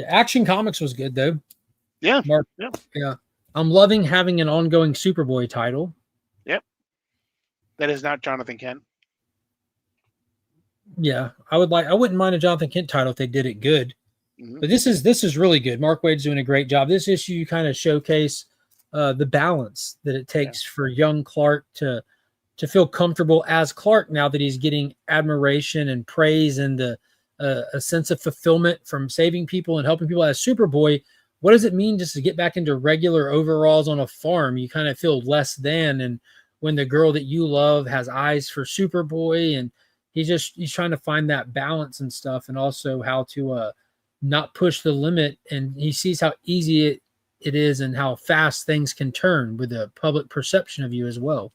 Action Comics was good though. Yeah. Mark, yeah. I'm loving having an ongoing Superboy title. Yep. That is not Jonathan Kent. Yeah, I wouldn't mind a Jonathan Kent title if they did it good. Mm-hmm. But this is really good. Mark Waid's doing a great job. This issue you kind of showcase the balance that it takes for young Clark to feel comfortable as Clark now that he's getting admiration and praise and a sense of fulfillment from saving people and helping people as Superboy. What does it mean just to get back into regular overalls on a farm? You kind of feel less than, and when the girl that you love has eyes for Superboy, and he's trying to find that balance and stuff, and also how to not push the limit. And he sees how easy it is and how fast things can turn with the public perception of you as well.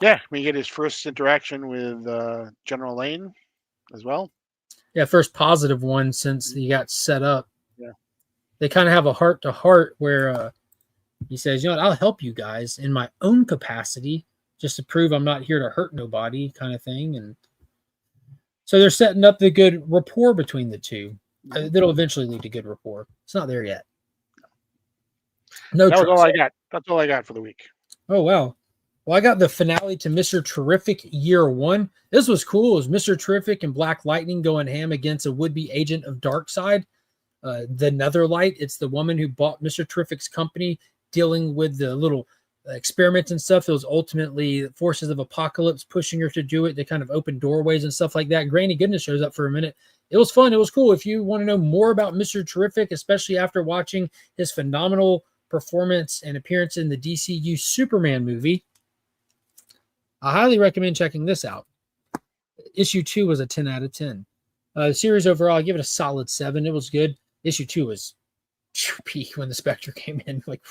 Yeah, we get his first interaction with General Lane as well. Yeah, first positive one since he got set up. Yeah. They kind of have a heart-to-heart where he says, you know what, I'll help you guys in my own capacity just to prove I'm not here to hurt nobody kind of thing. And so they're setting up the good rapport between the two. That'll eventually lead to good rapport. It's not there yet. No, that was all I got. That's all I got for the week. Oh, wow. Well, I got the finale to Mr. Terrific Year 1. This was cool. It was Mr. Terrific and Black Lightning going ham against a would-be agent of Darkseid. The Netherlight, it's the woman who bought Mr. Terrific's company, dealing with the little experiments and stuff. It was ultimately forces of apocalypse pushing her to do it. They kind of open doorways and stuff like that. Granny Goodness shows up for a minute. It was fun. It was cool. If you want to know more about Mr. Terrific, especially after watching his phenomenal performance and appearance in the DCU Superman movie, I highly recommend checking this out. Issue 2 was a 10 out of 10. The series overall, I give it a solid 7. It was good. Issue 2 was peak when the Spectre came in. Like,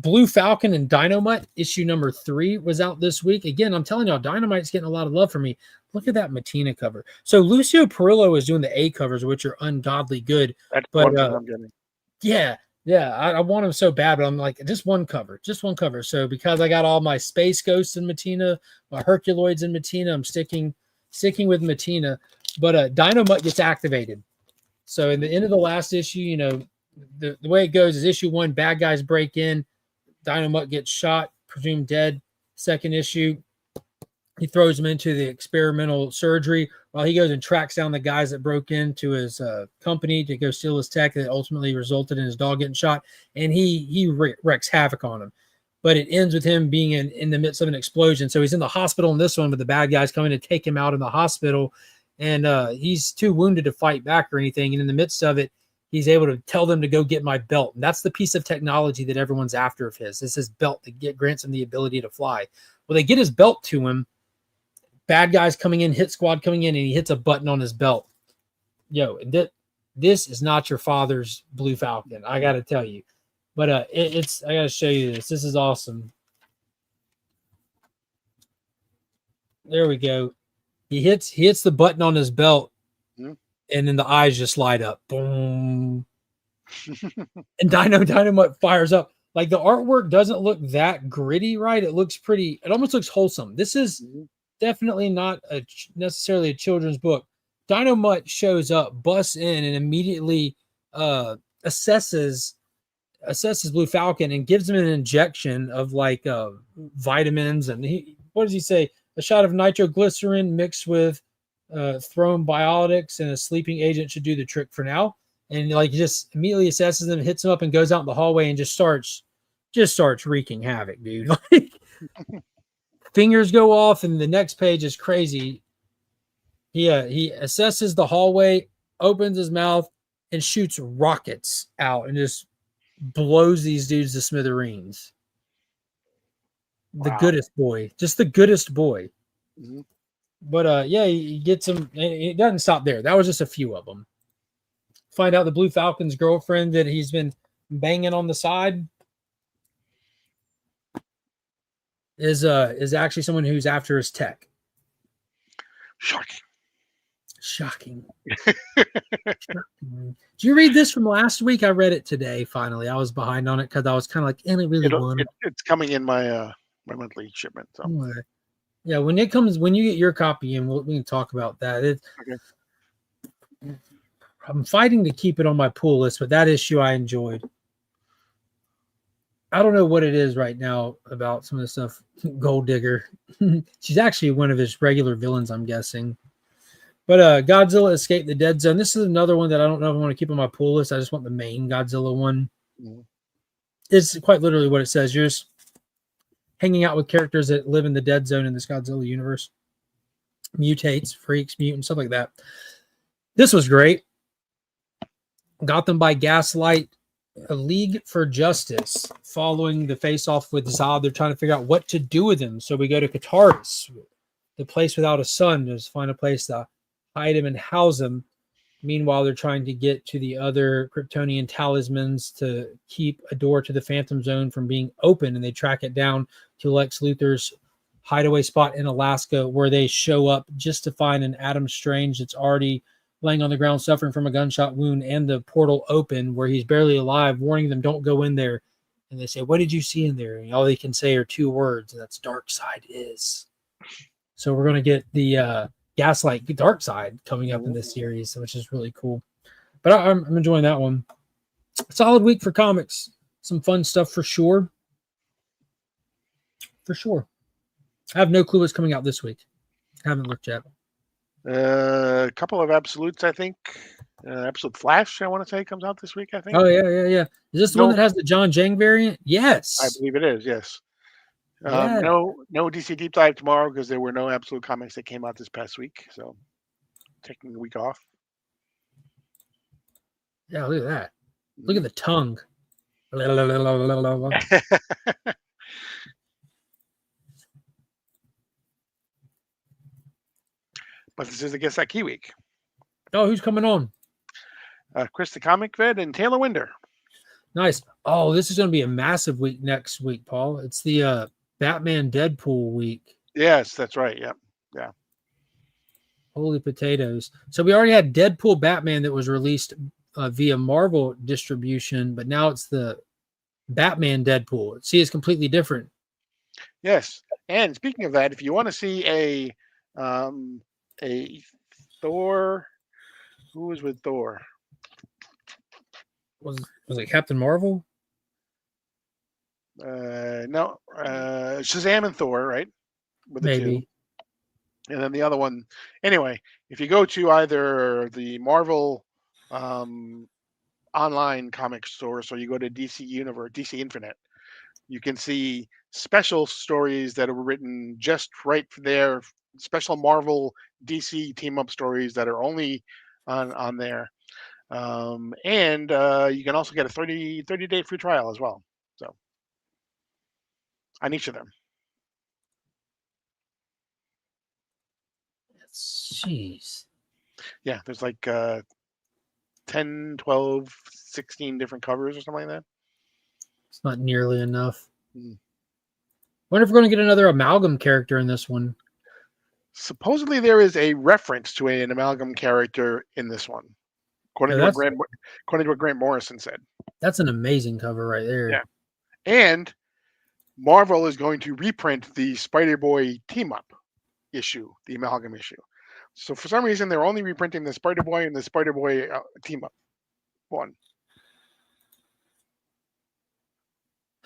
Blue Falcon and Dynamite, issue number 3 was out this week. Again, I'm telling y'all, Dynamite's getting a lot of love from me. Look at that Matina cover. So Lucio Perillo is doing the A covers, which are ungodly good. That's what I'm getting. Yeah, I want them so bad, but I'm like, just one cover. So because I got all my Space Ghosts in Matina, my Herculoids in Matina, I'm sticking with Matina. But Dynamite gets activated. So in the end of the last issue, the way it goes is issue 1, bad guys break in, Dynamite gets shot, presumed dead. Second issue, he throws him into the experimental surgery while he goes and tracks down the guys that broke into his company to go steal his tech that ultimately resulted in his dog getting shot. And he wreaks havoc on him. But it ends with him being in the midst of an explosion. So he's in the hospital in this one, but the bad guys coming to take him out in the hospital. And he's too wounded to fight back or anything. And in the midst of it, he's able to tell them to go get my belt. And that's the piece of technology that everyone's after of his. It's his belt that grants him the ability to fly. Well, they get his belt to him. Bad guys coming in, hit squad coming in, and he hits a button on his belt. Yo, this is not your father's Blue Falcon. I got to tell you. But I got to show you this. This is awesome. There we go. He hits the button on his belt, and then the eyes just light up. Boom. And Dynamite fires up. Like, the artwork doesn't look that gritty, right? It looks pretty. It almost looks wholesome. This is definitely not necessarily a children's book. Dynamite shows up, busts in, and immediately assesses Blue Falcon and gives him an injection of like vitamins. And what does he say? A shot of nitroglycerin mixed with thrown biotics and a sleeping agent should do the trick for now. And like, he just immediately assesses him, hits him up, and goes out in the hallway and just starts wreaking havoc, dude. Like, fingers go off, and the next page is crazy. He assesses the hallway, opens his mouth, and shoots rockets out and just blows these dudes to smithereens. Wow. The goodest boy. Just the goodest boy. Mm-hmm. But he gets him. It doesn't stop there. That was just a few of them. Find out the Blue Falcon's girlfriend that he's been banging on the side is actually someone who's after his tech. Shocking. Did you read this from last week? I read it today. Finally, I was behind on it because I was kind of like, I really want it. It's coming in my monthly shipment. So. Yeah, when you get your copy in, we can talk about that. Okay. I'm fighting to keep it on my pull list, but that issue I enjoyed. I don't know what it is right now about some of the stuff. Gold Digger. She's actually one of his regular villains, I'm guessing. But Godzilla Escape the Dead Zone. This is another one that I don't know if I want to keep on my pull list. I just want the main Godzilla one. Mm-hmm. It's quite literally what it says. You're just hanging out with characters that live in the dead zone in this Godzilla universe. Mutates, freaks, mutants, stuff like that. This was great. Got them by Gaslight, a League for Justice, following the face-off with Zod. They're trying to figure out what to do with him. So we go to Kataris, the place without a sun, to find a place to hide him and house him. Meanwhile, they're trying to get to the other Kryptonian talismans to keep a door to the Phantom Zone from being open, and they track it down to Lex Luthor's hideaway spot in Alaska, where they show up just to find an Adam Strange that's already laying on the ground suffering from a gunshot wound, and the portal open where he's barely alive, warning them don't go in there. And they say, what did you see in there? And all they can say are two words, and that's Dark Side is. So we're going to get the Gaslight Dark Side coming up in this series, which is really cool. But I'm enjoying that one. Solid week for comics. Some fun stuff for sure. For sure. I have no clue what's coming out this week. I haven't looked yet. A couple of Absolutes, I think. Absolute Flash, I want to say, comes out this week, I think. Oh, yeah. Is this the one that has the John Jang variant? Yes. I believe it is, yes. No DC Deep Dive tomorrow because there were no Absolute comics that came out this past week. So, taking the week off. Yeah, look at that. Look at the tongue. But this is the Guess That Key week. Oh, who's coming on? Chris the Comic Vet and Taylor Winder. Nice. Oh, this is going to be a massive week next week, Paul. It's the Batman Deadpool week. Yes, that's right. Yeah. Holy potatoes. So we already had Deadpool Batman that was released via Marvel distribution, but now it's the Batman Deadpool. See, it's completely different. Yes. And speaking of that, if you want to see a Thor, who was with Thor? Was it Captain Marvel? No, Shazam and Thor, right? With the two. Maybe. And then the other one. Anyway, if you go to either the Marvel online comic stores or you go to DC Universe, DC Infinite, you can see special stories that were written just right there, special Marvel DC team up stories that are only on there. And you can also get a 30-day free trial as well. So on each of them. Jeez. Yeah, there's like 10, 12, 16 different covers or something like that. It's not nearly enough. Mm. Wonder if we're going to get another amalgam character in this one. Supposedly there is a reference to an amalgam character in this one, according to what Grant Morrison said. That's an amazing cover right there. Yeah. And Marvel is going to reprint the Spider-Boy team-up issue, the amalgam issue. So for some reason, they're only reprinting the Spider-Boy and the Spider-Boy team-up one.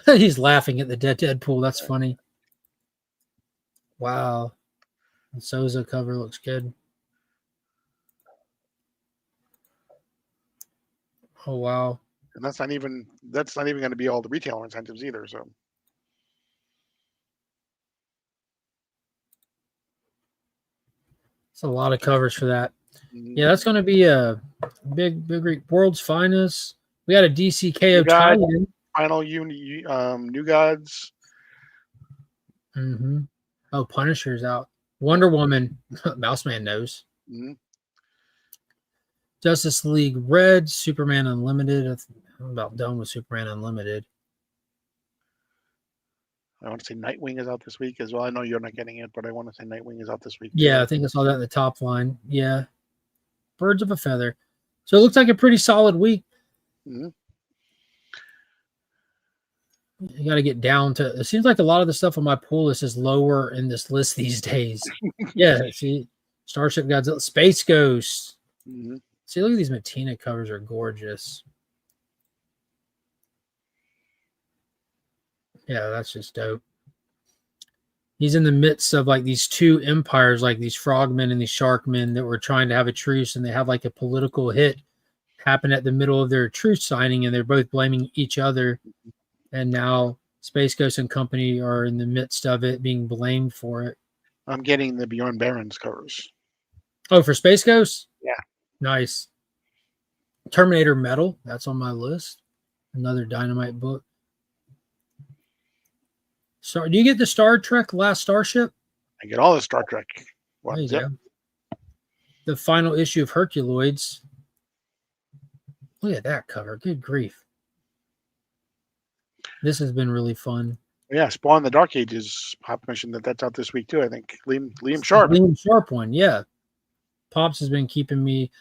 He's laughing at the Deadpool. That's funny. Wow. The Souza cover looks good. Oh, wow. And that's not even going to be all the retailer incentives either. So it's a lot of covers for that. Yeah, that's going to be a big World's Finest. We got a DCKO tie-in. Final New Gods. Mm-hmm. Oh, Punisher's out. Wonder Woman. Mouseman knows. Mm-hmm. Justice League Red. Superman Unlimited. I'm about done with Superman Unlimited. I want to say Nightwing is out this week as well. I know you're not getting it, but I want to say Nightwing is out this week. Yeah, I think I saw that in the top line. Yeah. Birds of a feather. So it looks like a pretty solid week. Mm-hmm. You got to get down to. It seems like a lot of the stuff on my pull list is lower in this list these days. Yeah, see, Starship Godzilla, Space Ghost. Mm-hmm. See, look at these Matina covers are gorgeous. Yeah, that's just dope. He's in the midst of like these two empires, like these frogmen and these sharkmen that were trying to have a truce, and they have like a political hit happen at the middle of their truce signing, and they're both blaming each other. And now Space Ghost and company are in the midst of it, being blamed for it. I'm getting the Bjorn Barons covers. Oh, for Space Ghost? Yeah. Nice. Terminator Metal, that's on my list. Another Dynamite book. So, do you get the Star Trek Last Starship? I get all the Star Trek ones. There you go. The final issue of Herculoids. Look at that cover. Good grief. This has been really fun. Yeah, Spawn the Dark Ages. Pop mentioned that's out this week too, I think. Liam Sharp. Liam Sharp one, yeah. Pops has been keeping me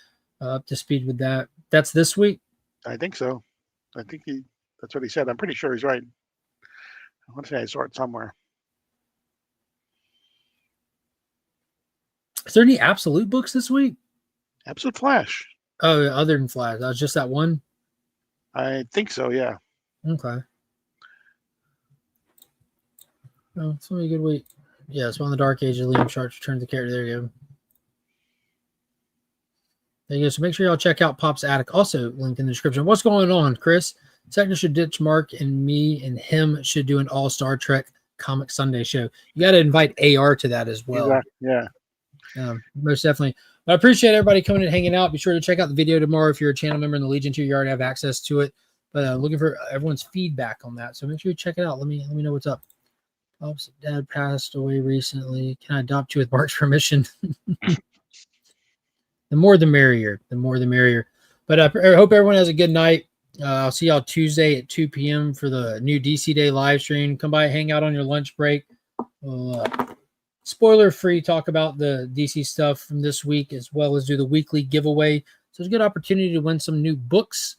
up to speed with that. That's this week? I think so. I think that's what he said. I'm pretty sure he's right. I want to say I saw it somewhere. Is there any Absolute books this week? Absolute Flash. Oh, other than Flash. That was just that one? I think so, yeah. Okay. Oh, it's going to be a good week. Yeah, Spawn the Dark Ages, Liam Sharp returns the character. There you go. There you go. So make sure y'all check out Pop's Attic. Also linked in the description. What's going on, Chris? Sector should ditch Mark, and me and him should do an all Star Trek Comic Sunday show. You got to invite AR to that as well. Yeah. Most definitely. But I appreciate everybody coming and hanging out. Be sure to check out the video tomorrow if you're a channel member in the Legion 2. You already have access to it. But looking for everyone's feedback on that. So make sure you check it out. Let me know what's up. Pop's dad passed away recently. Can I adopt you with Mark's permission? The more the merrier. The more the merrier. But I hope everyone has a good night. I'll see y'all Tuesday at 2 p.m. for the new DC Day live stream. Come by, hang out on your lunch break. We'll spoiler-free talk about the DC stuff from this week, as well as do the weekly giveaway. So it's a good opportunity to win some new books.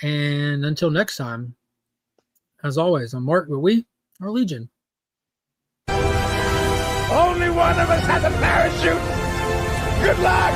And until next time, as always, I'm Mark, but we are Legion. Only one of us has a parachute. Good luck.